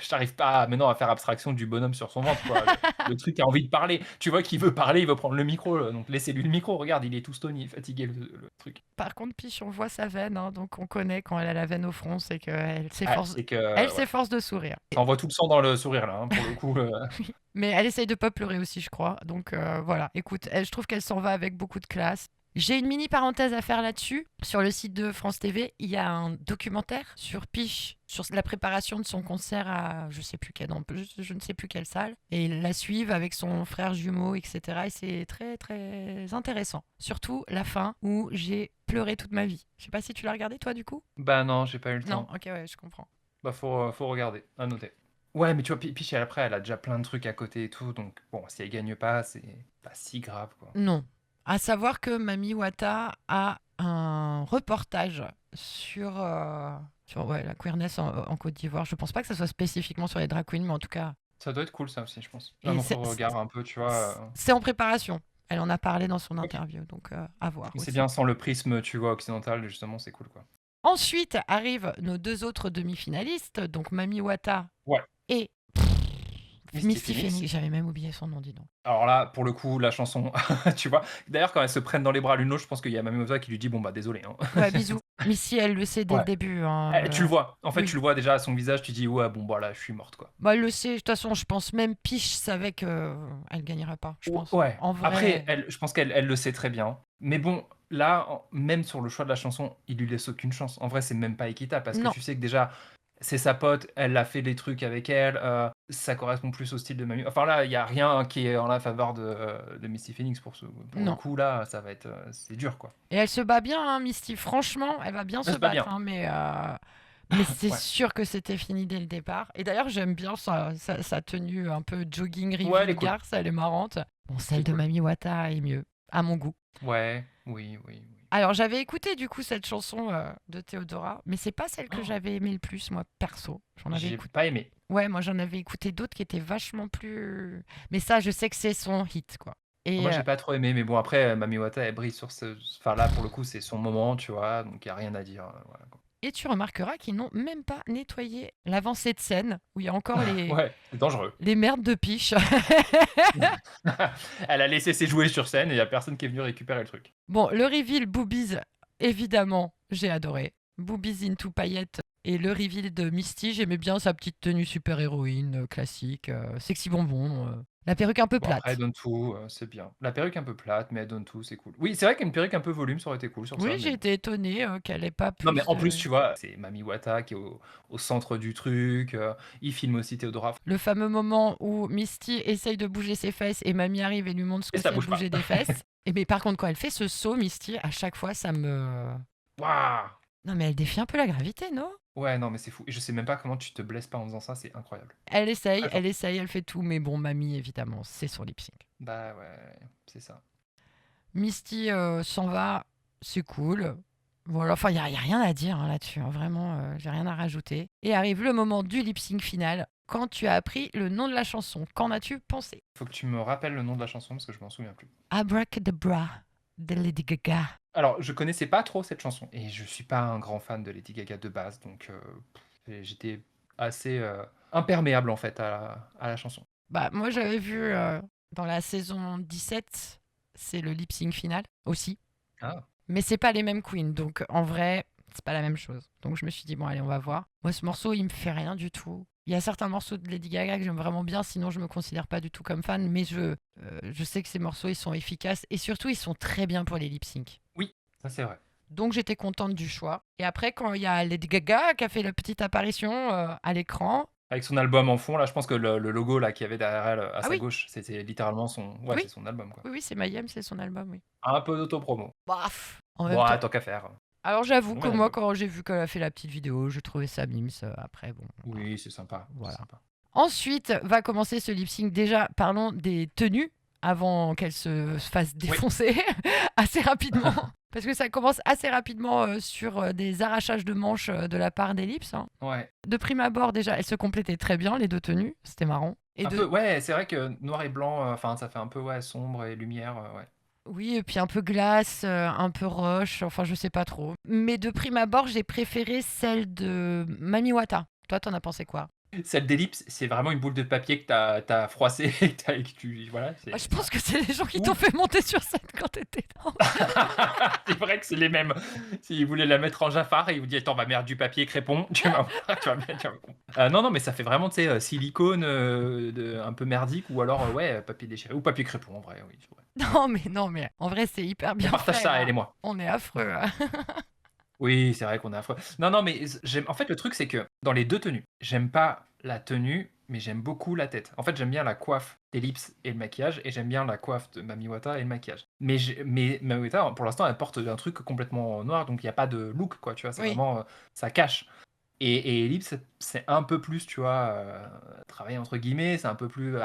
j'arrive pas maintenant à faire abstraction du bonhomme sur son ventre, quoi. Le truc a envie de parler. Tu vois qu'il veut parler, il veut prendre le micro. Donc laissez-lui le micro. Regarde, il est tout stone, il est fatigué, le truc. Par contre, Piche, on voit sa veine, hein, donc on connaît quand elle a la veine au front, c'est qu'elle Ah, s'efforce c'est que, elle ouais. s'efforce de sourire. Ça envoie tout le sang dans le sourire, là, hein, pour le coup. Oui, mais elle essaye de pas pleurer aussi, je crois. Donc voilà, écoute, je trouve qu'elle s'en va avec beaucoup de classe. J'ai une mini parenthèse à faire là-dessus. Sur le site de France TV, il y a un documentaire sur Piche, sur la préparation de son concert à je sais plus quelle, je ne sais plus quelle salle. Et ils la suivent avec son frère jumeau, etc. Et c'est très très intéressant. Surtout la fin où j'ai pleuré toute ma vie. Je sais pas si tu l'as regardé toi du coup. Bah non, j'ai pas eu le Non, temps. ok, ouais, je comprends. Bah faut regarder, à noter. Ouais, mais tu vois, Piche, après, elle a déjà plein de trucs à côté et tout. Donc bon, si elle gagne pas, c'est pas si grave, quoi. Non. À savoir que Mami Wata a un reportage sur ouais, la queerness en Côte d'Ivoire. Je pense pas que ça soit spécifiquement sur les drag queens, mais en tout cas, Ça doit être cool, ça aussi, je pense. Et Un autre c'est- regard un peu, tu vois. c'est en préparation. Elle en a parlé dans son Ok. interview, donc à voir. C'est aussi. bien sans le prisme, tu vois, occidental, justement, c'est cool, quoi. Ensuite arrivent nos deux autres demi-finalistes, donc Mami Wata Ouais. et Misty Phoenix. Phoenix. J'avais même oublié son nom, dis donc. Alors là, pour le coup, la chanson, tu vois. D'ailleurs, quand elles se prennent dans les bras l'une l'autre, je pense qu'il y a Mamie Wata qui lui dit, bon bah désolé, hein. Ouais, bisous. Missy, elle le sait dès Ouais. le début. Hein, Tu le vois. En fait, oui. tu le vois déjà à son visage, tu dis, ouais, bon bah là, je suis morte, quoi. Bah, elle le sait. De toute façon, je pense même Piche savait qu'elle gagnerait pas. Je pense. Ouais. En vrai. Après, je pense qu'elle le sait très bien. Mais bon, là, même sur le choix de la chanson, il lui laisse aucune chance. En vrai, c'est même pas équitable parce Non. que tu sais que déjà, c'est sa pote, elle a fait des trucs avec elle, ça correspond plus au style de Mamie. Enfin là, il y a rien qui est en la faveur de Misty Phoenix pour le Non. coup là, ça va être, c'est dur, quoi. Et elle se bat bien, hein, Misty. Franchement, elle va bien se se bat battre. bien. Hein, mais c'est Ouais. sûr que c'était fini dès le départ. Et d'ailleurs, j'aime bien sa tenue un peu jogging Ouais, elle est vulgaire. Ça, elle est marrante. Bon, celle de cool. Mami Wata est mieux, à mon goût. Ouais, oui. Alors, j'avais écouté du coup cette chanson de Théodora, mais c'est pas celle que j'avais aimé le plus, moi, perso. J'en avais J'ai écouté. pas aimé. Ouais, moi, j'en avais écouté d'autres qui étaient vachement plus. Mais ça, je sais que c'est son hit, quoi. Et Moi, j'ai pas trop aimé, mais bon, après, Mami Wata, elle brille sur ce. Enfin, là, pour le coup, c'est son moment, tu vois, donc il n'y a rien à dire. Voilà, quoi. Et tu remarqueras qu'ils n'ont même pas nettoyé l'avancée de scène où il y a encore Ouais, c'est dangereux. les merdes de piche. Elle a laissé ses jouets sur scène et il y a personne qui est venu récupérer le truc. Bon, le reveal Boobies, évidemment, j'ai adoré. Boobies into paillettes et le reveal de Misty, j'aimais bien sa petite tenue super-héroïne classique, sexy bonbon. La perruque un peu Bon, plate. après, elle donne tout, c'est bien. La perruque un peu plate, mais elle donne tout, c'est cool. Oui, c'est vrai qu'une perruque un peu volume, ça aurait été cool sur ça. Oui, mais j'ai bon. été étonnée qu'elle ait pas plus. Non, mais en plus, tu vois, c'est Mami Wata qui est au centre du truc. Il filme aussi Théodora. Le fameux moment où Misty essaye de bouger ses fesses et Mamie arrive et lui montre ce Et que ça c'est de bouge pas. bouger des fesses. Et mais par contre, quand elle fait ce saut, Misty, à chaque fois, ça me. Waouh! Non, mais elle défie un peu la gravité, non? Ouais, non, mais c'est fou. Et je sais même pas comment tu te blesses pas en faisant ça, c'est incroyable. Elle essaye, Très fort. elle fait tout, mais bon, Mamie, évidemment, c'est son lip sync. Bah ouais, c'est ça. Misty s'en va, c'est cool. Voilà, enfin, il n'y a rien à dire là-dessus, hein, vraiment, j'ai rien à rajouter. Et arrive le moment du lip sync final, quand tu as appris le nom de la chanson. Qu'en as-tu pensé? Faut que tu me rappelles le nom de la chanson parce que je m'en souviens plus. Abracadabra de Lady Gaga. Alors, je connaissais pas trop cette chanson et je suis pas un grand fan de Lady Gaga de base, donc j'étais assez imperméable en fait à la chanson. Bah, moi, j'avais vu dans la saison 17, c'est le lip sync final aussi. Ah. Mais c'est pas les mêmes queens, donc en vrai, c'est pas la même chose. Donc je me suis dit, bon, allez, on va voir. Moi, ce morceau, il me fait rien du tout. Il y a certains morceaux de Lady Gaga que j'aime vraiment bien, sinon je me considère pas du tout comme fan, mais je sais que ces morceaux, ils sont efficaces et surtout, ils sont très bien pour les lip sync. Ça c'est vrai. Donc j'étais contente du choix. Et après, quand il y a Lady Gaga qui a fait la petite apparition à l'écran, Avec son album en fond, là, je pense que le logo là qu'il y avait derrière elle à sa oui. gauche, c'était littéralement son, ouais, Oui. c'est son album quoi. oui, oui, c'est Mayhem, c'est son album, oui. Un peu d'autopromo. Baf. En même Bon, temps- tant qu'à faire. Alors j'avoue Ouais, que elle moi, veut. quand j'ai vu qu'elle a fait la petite vidéo, je trouvais ça mimes. Après, bon. Oui, c'est sympa. c'est Voilà. sympa. Ensuite va commencer ce lip sync. Déjà, parlons des tenues avant qu'elle se fasse défoncer assez rapidement. Parce que ça commence assez rapidement sur des arrachages de manches de la part d'Ellipse. Hein. Ouais. De prime abord, déjà, elles se complétaient très bien, les deux tenues. C'était marrant. Et Un peu, ouais, c'est vrai que noir et blanc, enfin, ça fait un peu ouais, sombre et lumière, ouais. Oui, et puis un peu glace, un peu roche, enfin je sais pas trop. Mais de prime abord, j'ai préféré celle de Mami Wata. Toi, t'en as pensé quoi? Celle d'ellipse, c'est vraiment une boule de papier que t'as froissée et que tu, voilà. Moi, je pense que c'est les gens qui t'ont fait monter sur scène quand t'étais dans. C'est vrai que c'est les mêmes. S'ils voulaient la mettre en Jafar, ils vous disent attends, on va mettre du papier crépon, tu vas voir, tu vas bien, tu vas voir. Non, mais ça fait vraiment, tu sais, silicone un peu merdique ou alors, ouais, papier déchiré ou papier crépon en vrai, oui. Non, mais en vrai, c'est hyper bien On partage fait, ça, là. elle et moi. On est affreux. Hein. Oui, c'est vrai qu'on est affreux. Non, mais en fait, le truc, c'est que dans les deux tenues, j'aime pas la tenue, mais j'aime beaucoup la tête. En fait, j'aime bien la coiffe d'Ellipse et le maquillage, et j'aime bien la coiffe de Mami Wata et le maquillage. Mais Mami Wata, pour l'instant, elle porte un truc complètement noir, donc il n'y a pas de look, quoi, tu vois, c'est Oui. vraiment, ça cache. Et Ellipse, c'est un peu plus, tu vois, travailler entre guillemets, c'est un peu plus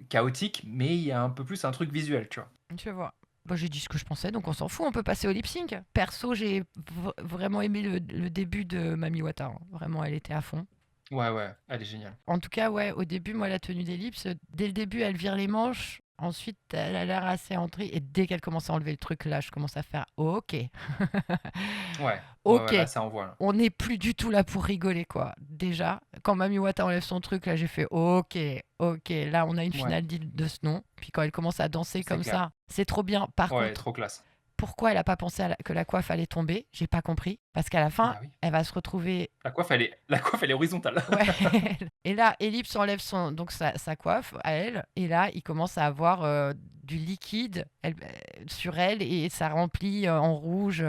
chaotique, mais il y a un peu plus un truc visuel, tu vois. Je vois. Bon, j'ai dit ce que je pensais, donc on s'en fout, on peut passer au lip sync. Perso, j'ai vraiment aimé le début de Mami Wata. Hein. Vraiment, elle était à fond. Ouais, elle est géniale. En tout cas, ouais, au début, moi, la tenue d'Ellipse, dès le début, elle vire les manches. Ensuite, elle a l'air assez entrée. Et dès qu'elle commence à enlever le truc, là, je commence à faire OK. Ouais, OK. là, ça envoie. Là. On n'est plus du tout là pour rigoler, quoi. Déjà, quand Mami Wata enlève son truc, là, j'ai fait OK. Là, on a une finale de ce nom. Puis quand elle commence à danser C'est comme clair. ça, c'est trop bien. Par Ouais, contre, trop classe. pourquoi elle n'a pas pensé que la coiffe allait tomber? J'ai pas compris. Parce qu'à la fin, Bah oui. elle va se retrouver. La coiffe, elle est horizontale. Ouais. Et là, Ellipse enlève donc sa coiffe à elle. Et là, il commence à avoir du liquide sur elle et ça remplit en rouge.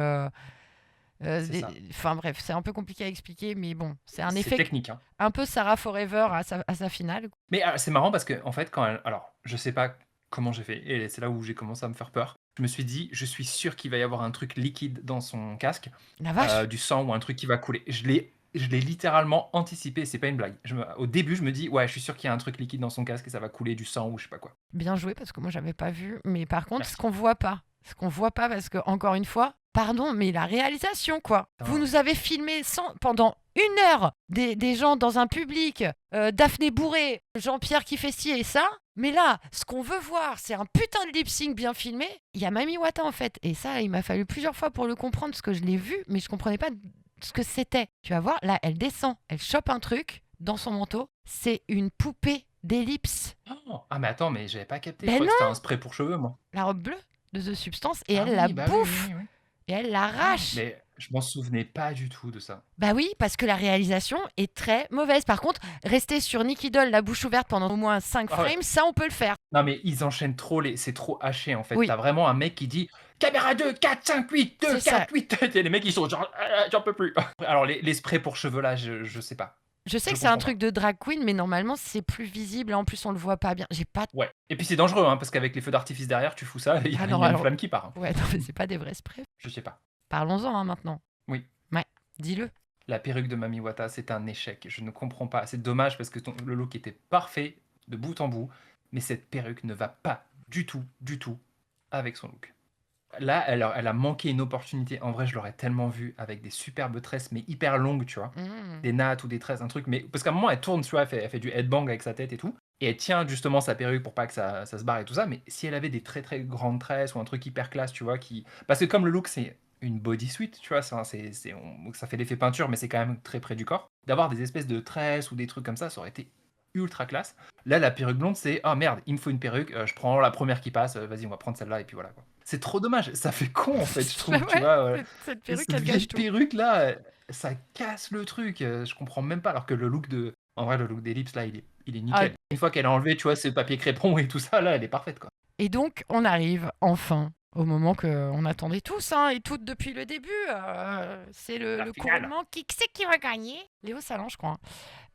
C'est ça. Enfin bref, c'est un peu compliqué à expliquer, mais bon, c'est un C'est effet technique. Hein. un peu Sarah Forever à sa finale. Mais c'est marrant parce que, en fait, alors, je sais pas comment j'ai fait, et c'est là où j'ai commencé à me faire peur. Je me suis dit, je suis sûr qu'il va y avoir un truc liquide dans son casque, La vache. du sang ou un truc qui va couler. Je l'ai littéralement anticipé, c'est pas une blague. Au début, je me dis, ouais, je suis sûr qu'il y a un truc liquide dans son casque et ça va couler du sang ou je sais pas quoi. Bien joué parce que moi j'avais pas vu. Mais par contre, Merci. ce qu'on voit pas parce que encore une fois, pardon, mais la réalisation quoi. Ah. Vous nous avez filmé pendant 1 heure des gens dans un public, Daphné bourré, Jean-Pierre qui fait ci et ça. Mais là, ce qu'on veut voir, c'est un putain de lip sync bien filmé. Il y a Mami Wata en fait, et ça, il m'a fallu plusieurs fois pour le comprendre parce que je l'ai vu, mais je comprenais pas ce que c'était. Tu vas voir, là, elle descend, elle chope un truc dans son manteau. C'est une poupée d'Ellipse. Oh, ah, mais attends, mais j'avais pas capté. Ben Je croyais que c'était un spray pour cheveux, moi. La robe bleue de The Substance et Ah elle la oui, bah oui, bouffe oui, oui. et elle l'arrache. Mais je m'en souvenais pas du tout de ça. Bah oui, parce que la réalisation est très mauvaise. Par contre, rester sur Nicky Doll la bouche ouverte pendant au moins 5 Ah ouais. frames, ça on peut le faire. Non, mais ils enchaînent trop, c'est trop haché en fait. Oui. T'as vraiment un mec qui dit caméra 2, 4, 5, 8, 2, C'est 4, 8. Et les mecs ils sont genre j'en peux plus. Alors les sprays pour cheveux là, je sais pas. Je sais Je que c'est un comprends truc de drag queen, mais normalement c'est plus visible. En plus, on le voit pas bien. J'ai pas. Ouais. Et puis c'est dangereux hein, parce qu'avec les feux d'artifice derrière, tu fous ça, il y a, Ah il non, y a une alors- flamme qui part. Hein. Ouais, non, mais c'est pas des vrais sprays. Je sais pas. Parlons-en maintenant. Oui. Ouais, dis-le. La perruque de Mami Wata, c'est un échec. Je ne comprends pas. C'est dommage parce que le look était parfait de bout en bout, mais cette perruque ne va pas du tout avec son look. Là, elle a manqué une opportunité. En vrai, je l'aurais tellement vue avec des superbes tresses, mais hyper longues, tu vois. Des nattes ou des tresses, un truc. Mais parce qu'à un moment, elle tourne, tu vois, elle fait du headbang avec sa tête et tout. Et elle tient justement sa perruque pour pas que ça se barre et tout ça. Mais si elle avait des très très grandes tresses ou un truc hyper classe, tu vois, parce que comme le look, c'est une bodysuit, tu vois, ça fait l'effet peinture, mais c'est quand même très près du corps. D'avoir des espèces de tresses ou des trucs comme ça aurait été ultra classe. Là, la perruque blonde, c'est ah merde, il me faut une perruque, je prends la première qui passe, vas-y, on va prendre celle-là et puis voilà quoi. C'est trop dommage, ça fait con en fait, je trouve, tu Ouais, vois. cette perruque, Cette elle vieille gâche tout. perruque là, ça casse le truc, je comprends même pas. Alors que le look en vrai, le look d'Ellipse là, il est nickel. Une fois qu'elle a enlevé, tu vois, ce papier crépon et tout ça, là, elle est parfaite quoi. Et donc, on arrive enfin au moment qu'on attendait tous et toutes depuis le début. C'est La le finale. couronnement. Qui c'est qui va gagner? Léo Salan, je crois.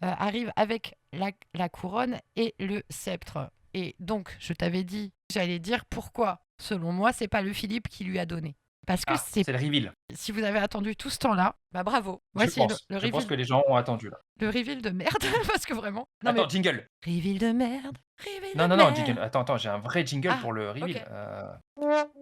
Arrive avec la couronne et le sceptre. Et donc, je t'avais dit, j'allais dire pourquoi. Selon moi, c'est pas le Philippe qui lui a donné. Parce que C'est le reveal. si vous avez attendu tout ce temps-là, bah bravo. Voici le Je pense reveal, que les gens ont attendu là. le reveal de merde. Parce que vraiment. Non, Attends, mais jingle. reveal de merde. Reveal Non, de non, non, merde. jingle. Attends, j'ai un vrai jingle Ah, pour le reveal. ok.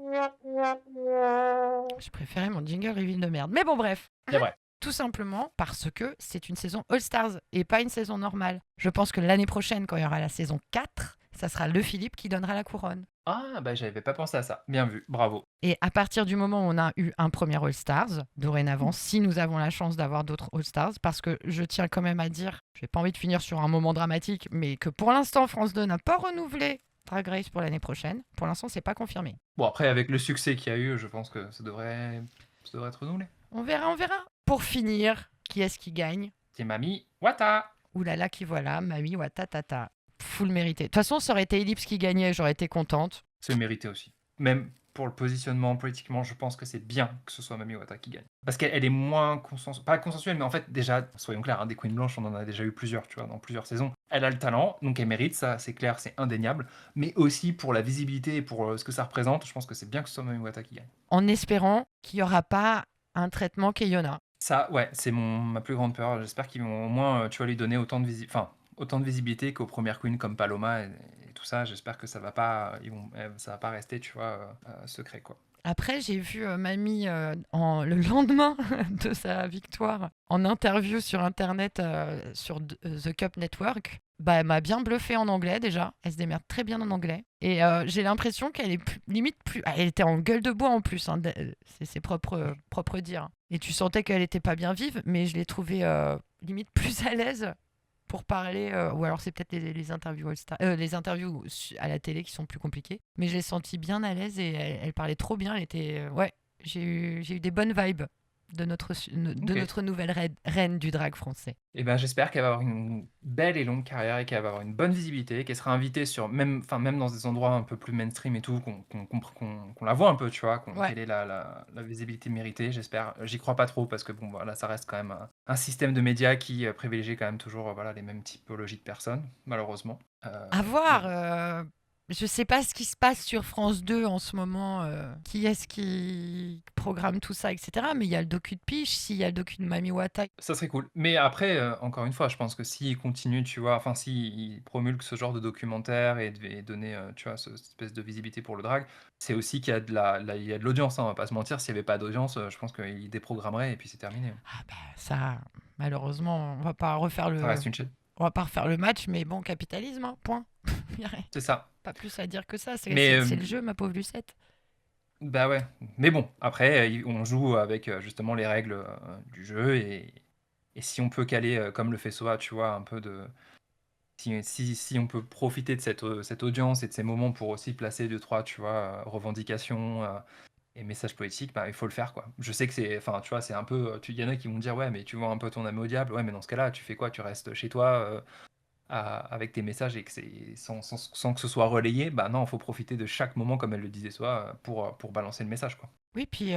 Je préférais mon jingle reveal de merde. Mais bon, bref. C'est vrai. Tout simplement parce que c'est une saison All-Stars et pas une saison normale. Je pense que l'année prochaine, quand il y aura la saison 4, ça sera le Philippe qui donnera la couronne. Ah, bah j'avais pas pensé à ça. Bien vu, bravo. Et à partir du moment où on a eu un premier All-Stars, dorénavant, si nous avons la chance d'avoir d'autres All-Stars, parce que je tiens quand même à dire, j'ai pas envie de finir sur un moment dramatique, mais que pour l'instant, France 2 n'a pas renouvelé Drag Race pour l'année prochaine. Pour l'instant, c'est pas confirmé. Bon, après, avec le succès qu'il y a eu, je pense que ça devrait être renouvelé. On verra, on verra. Pour finir, qui est-ce qui gagne? C'est Mami Wata. Oulala, qui voilà, Mami Watatata. Full mérité. De toute façon, ça aurait été Ellipse qui gagnait, j'aurais été contente. C'est mérité aussi. Même pour le positionnement politiquement, je pense que c'est bien que ce soit Mami Wata qui gagne. Parce qu'elle est moins pas consensuelle, mais en fait, déjà, soyons clairs, des Queens Blanches, on en a déjà eu plusieurs, tu vois, dans plusieurs saisons. Elle a le talent, donc elle mérite, ça, c'est clair, c'est indéniable. Mais aussi pour la visibilité et pour ce que ça représente, je pense que c'est bien que ce soit Mami Wata qui gagne. En espérant qu'il n'y aura pas un traitement Keyona. Ça, ouais, c'est ma plus grande peur. J'espère qu'ils vont au moins, tu vois, lui donner autant de visibilité qu'aux premières queens comme Paloma et tout ça. J'espère que ça va pas, ça va pas rester, tu vois, secret, quoi. Après, j'ai vu Mamie le lendemain de sa victoire en interview sur Internet sur The Cup Network. Bah, elle m'a bien bluffé en anglais déjà. Elle se démerde très bien en anglais. Et j'ai l'impression qu'elle est limite plus... Elle était en gueule de bois en plus. C'est ses propres dires. Et tu sentais qu'elle était pas bien vive, mais je l'ai trouvée limite plus à l'aise pour parler. Ou alors c'est peut-être les interviews les interviews à la télé qui sont plus compliquées. Mais je l'ai sentie bien à l'aise et elle parlait trop bien. Elle était... ouais, j'ai eu des bonnes vibes de notre nouvelle reine du drag français. Et ben j'espère qu'elle va avoir une belle et longue carrière et qu'elle va avoir une bonne visibilité, qu'elle sera invitée sur même dans des endroits un peu plus mainstream et tout, qu'on la voit un peu, tu vois, qu'elle ait la visibilité méritée, j'espère. J'y crois pas trop parce que bon voilà, ça reste quand même un système de médias qui privilégie quand même toujours voilà, les mêmes typologies de personnes, malheureusement. À voir. Je sais pas ce qui se passe sur France 2 en ce moment, qui est-ce qui programme tout ça, etc. Mais il y a le docu de Piche, s'il y a le docu de Mami Wata. Ça serait cool. Mais après, encore une fois, je pense que s'ils continuent, tu vois, enfin, s'ils promulguent ce genre de documentaire et donner, tu vois, cette espèce de visibilité pour le drag, c'est aussi qu'il y a il y a de l'audience, hein, on va pas se mentir. S'il y avait pas d'audience, je pense qu'ils déprogrammeraient et puis c'est terminé. Ah bah ça, malheureusement, on va pas refaire Ça reste une chaîne. on va pas refaire le match, mais bon, capitalisme, hein, point. Il y a C'est ça. pas plus à dire que ça. C'est Mais, le jeu, ma pauvre Lucette. Bah ouais, mais bon, après, on joue avec justement les règles du jeu et si on peut caler, comme le fait Soa, tu vois, un peu de. Si on peut profiter de cette audience et de ces moments pour aussi placer deux trois tu vois, revendications, et messages politiques, bah, il faut le faire, quoi. Je sais que c'est enfin, tu vois, c'est un peu, il y en a qui vont dire: «Ouais, mais tu vends un peu ton âme au diable». Ouais, mais dans ce cas-là, tu fais quoi? Tu restes chez toi, avec tes messages et que c'est sans que ce soit relayé? Bah, non, il faut profiter de chaque moment, comme elle le disait soit pour balancer le message, quoi. Oui, puis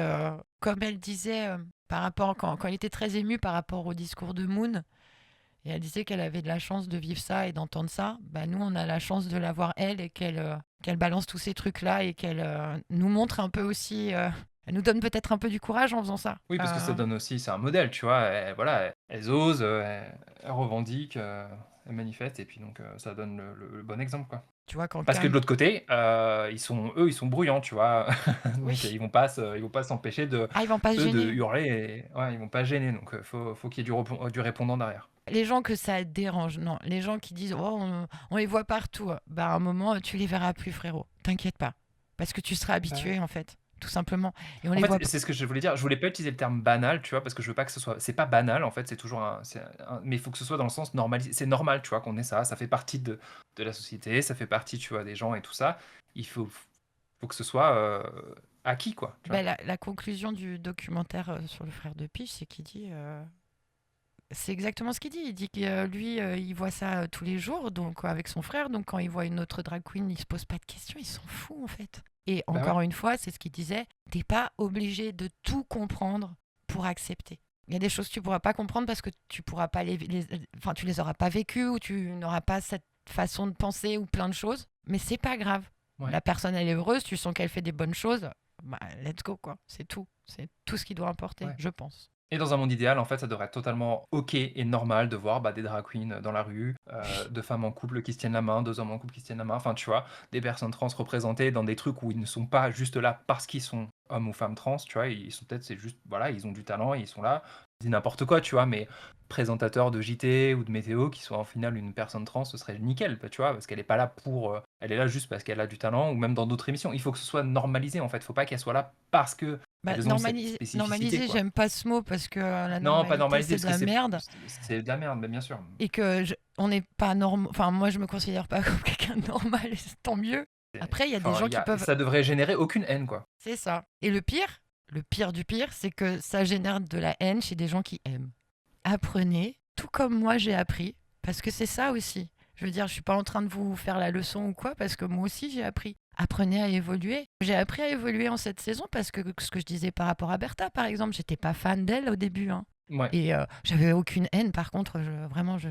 comme elle disait, par rapport quand elle était très émue par rapport au discours de Moon, et elle disait qu'elle avait de la chance de vivre ça et d'entendre ça, bah nous on a la chance de la voir elle et qu'elle balance tous ces trucs-là et qu'elle nous montre un peu aussi, elle nous donne peut-être un peu du courage en faisant ça. Oui, parce que ça donne aussi c'est un modèle, tu vois? Voilà, elles osent, elles revendiquent, elles manifestent et puis donc ça donne le bon exemple, quoi. Tu vois, quand Parce que de Cam... l'autre côté, ils sont bruyants, tu vois? Donc Oui. ils vont pas s'empêcher de Ah, ils vont pas se eux, de gêner. hurler et ouais, ils vont pas gêner donc faut qu'il y ait du répondant derrière. Les gens que ça dérange, non. Les gens qui disent, oh, on les voit partout, bah à un moment, tu les verras plus, frérot. T'inquiète pas. Parce que tu seras habitué, en fait. Tout simplement. Et on En les voit fait, c'est ce que je voulais dire. Je voulais pas utiliser le terme banal, tu vois? Parce que je veux pas que ce soit c'est pas banal, en fait, c'est toujours mais il faut que ce soit dans le sens normalisé. C'est normal, tu vois, qu'on ait ça. Ça fait partie de la société, ça fait partie, tu vois, des gens et tout ça. Il faut que ce soit, acquis, quoi, tu bah, vois? la conclusion du documentaire sur le frère de Peach, c'est qu'il dit... c'est exactement ce qu'il dit. Il dit que lui, il voit ça tous les jours, donc avec son frère. Donc quand il voit une autre drag queen, il se pose pas de questions, il s'en fout en fait. Et Bah, ouais. encore une fois, c'est ce qu'il disait. T'es pas obligé de tout comprendre pour accepter. Il y a des choses que tu pourras pas comprendre parce que tu pourras pas enfin tu les auras pas vécues ou tu n'auras pas cette façon de penser ou plein de choses. Mais c'est pas grave. Ouais. La personne elle est heureuse, tu sens qu'elle fait des bonnes choses. Bah, let's go quoi. C'est tout. C'est tout ce qui doit importer, Ouais. je pense. Et dans un monde idéal, en fait, ça devrait être totalement OK et normal de voir, bah, des drag queens dans la rue, 2 femmes en couple qui se tiennent la main, 2 hommes en couple qui se tiennent la main, enfin, tu vois? Des personnes trans représentées dans des trucs où ils ne sont pas juste là parce qu'ils sont hommes ou femmes trans, tu vois? Ils sont peut-être c'est juste, voilà, ils ont du talent et ils sont là. Je dis n'importe quoi, tu vois? Mais présentateur de JT ou de météo qui soit en finale une personne trans, ce serait nickel, bah, tu vois? Parce qu'elle est pas là pour, elle est là juste parce qu'elle a du talent ou même dans d'autres émissions. Il faut que ce soit normalisé, en fait. Faut pas qu'elle soit là parce que Bah, elles ont cette spécificité, normaliser, quoi. j'aime pas ce mot parce que la Non, pas normalité, normalisé c'est de parce que la merde. c'est de la merde, mais bien sûr. Et que on n'est pas normal. Enfin, moi, je me considère pas comme quelqu'un de normal, et tant mieux. Après, il y a des Enfin, gens qui peuvent. ça devrait générer aucune haine, quoi. C'est ça. Et le pire du pire, c'est que ça génère de la haine chez des gens qui aiment. Apprenez, tout comme moi j'ai appris, parce que c'est ça aussi. Je veux dire, je suis pas en train de vous faire la leçon ou quoi, parce que moi aussi j'ai appris. Apprenez à évoluer. J'ai appris à évoluer en cette saison parce que ce que je disais par rapport à Bertha, par exemple, j'étais pas fan d'elle au début, hein. Ouais. Et j'avais aucune haine, par contre, vraiment, j'ai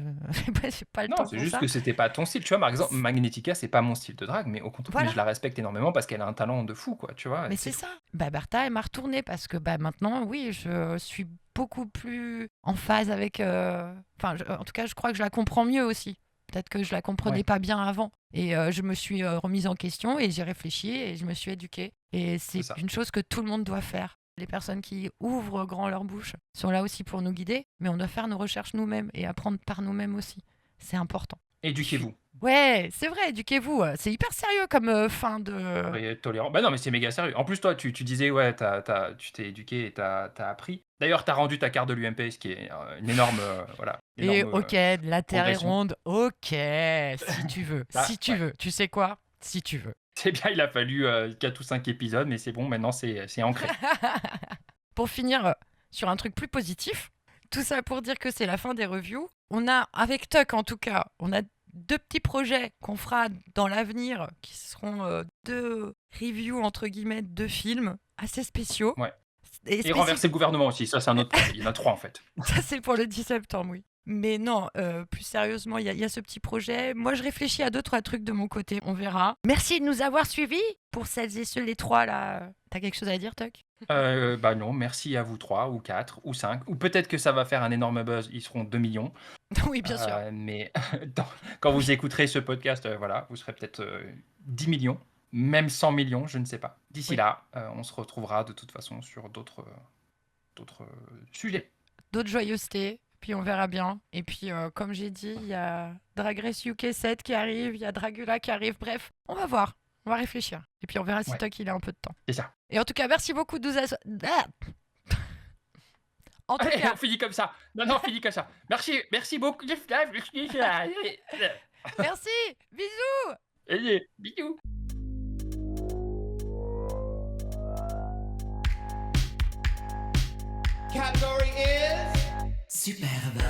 pas le Non, temps c'est pour juste ça. que c'était pas ton style. Tu vois, par exemple, Magnetica, c'est pas mon style de drague, mais au contraire, mais Voilà. je la respecte énormément parce qu'elle a un talent de fou, quoi, tu vois, Mais et c'est c'est tout. ça. Bah, Bertha, elle m'a retourné parce que bah, maintenant, oui, je suis beaucoup plus en phase avec. Enfin, en tout cas, je crois que je la comprends mieux aussi. Peut-être que je la comprenais Ouais. pas bien avant. Et je me suis remise en question et j'ai réfléchi et je me suis éduquée. Et c'est ça. une chose que tout le monde doit faire. Les personnes qui ouvrent grand leur bouche sont là aussi pour nous guider, mais on doit faire nos recherches nous-mêmes et apprendre par nous-mêmes aussi. C'est important. Éduquez-vous. Ouais, c'est vrai, éduquez-vous. C'est hyper sérieux comme fin de... Soyez tolérants. Bah non, mais c'est méga sérieux. En plus, toi, tu disais, ouais, tu t'es éduqué et t'as appris. D'ailleurs, t'as rendu ta carte de l'UMP, ce qui est une énorme, voilà, Et énorme ok, la Terre est progression. ronde, ok, si tu veux, Ah, si tu ouais. veux. Tu sais quoi? Si tu veux. C'est bien, il a fallu 4 ou 5 épisodes, mais c'est bon, maintenant c'est ancré. Pour finir sur un truc plus positif, tout ça pour dire que c'est la fin des reviews. On a, avec Tuck en tout cas, on a 2 petits projets qu'on fera dans l'avenir qui seront 2 reviews entre guillemets de films assez spéciaux. Ouais. Et Et renverser le gouvernement aussi, ça c'est un autre projet. Il y en a 3 en fait. Ça, c'est pour le 10 septembre, oui. Mais non, plus sérieusement, il y a ce petit projet. Moi, je réfléchis à 2-3 trucs de mon côté, on verra. Merci de nous avoir suivis. Pour celles et ceux, les 3 là. T'as quelque chose à dire, Tuck? Bah non, merci à vous 3 ou 4 ou 5. Ou peut-être que ça va faire un énorme buzz, ils seront 2 millions. Oui, bien sûr. Mais quand vous écouterez ce podcast, voilà, vous serez peut-être 10 millions, même 100 millions, je ne sais pas. D'ici Oui. là, on se retrouvera de toute façon sur d'autres sujets. D'autres joyeusetés, puis on verra bien. Et puis, comme j'ai dit, il y a Drag Race UK 7 qui arrive, il y a Dragula qui arrive. Bref, on va voir. On va réfléchir. Et puis on verra si Ouais. Toc il a un peu de temps. C'est ça. Et en tout cas, merci beaucoup de nous avoir... En tout Allez, cas, on finit comme ça. Non, on finit comme ça. Merci beaucoup. merci. Bisous. Allez, bisous. Category is Superbe.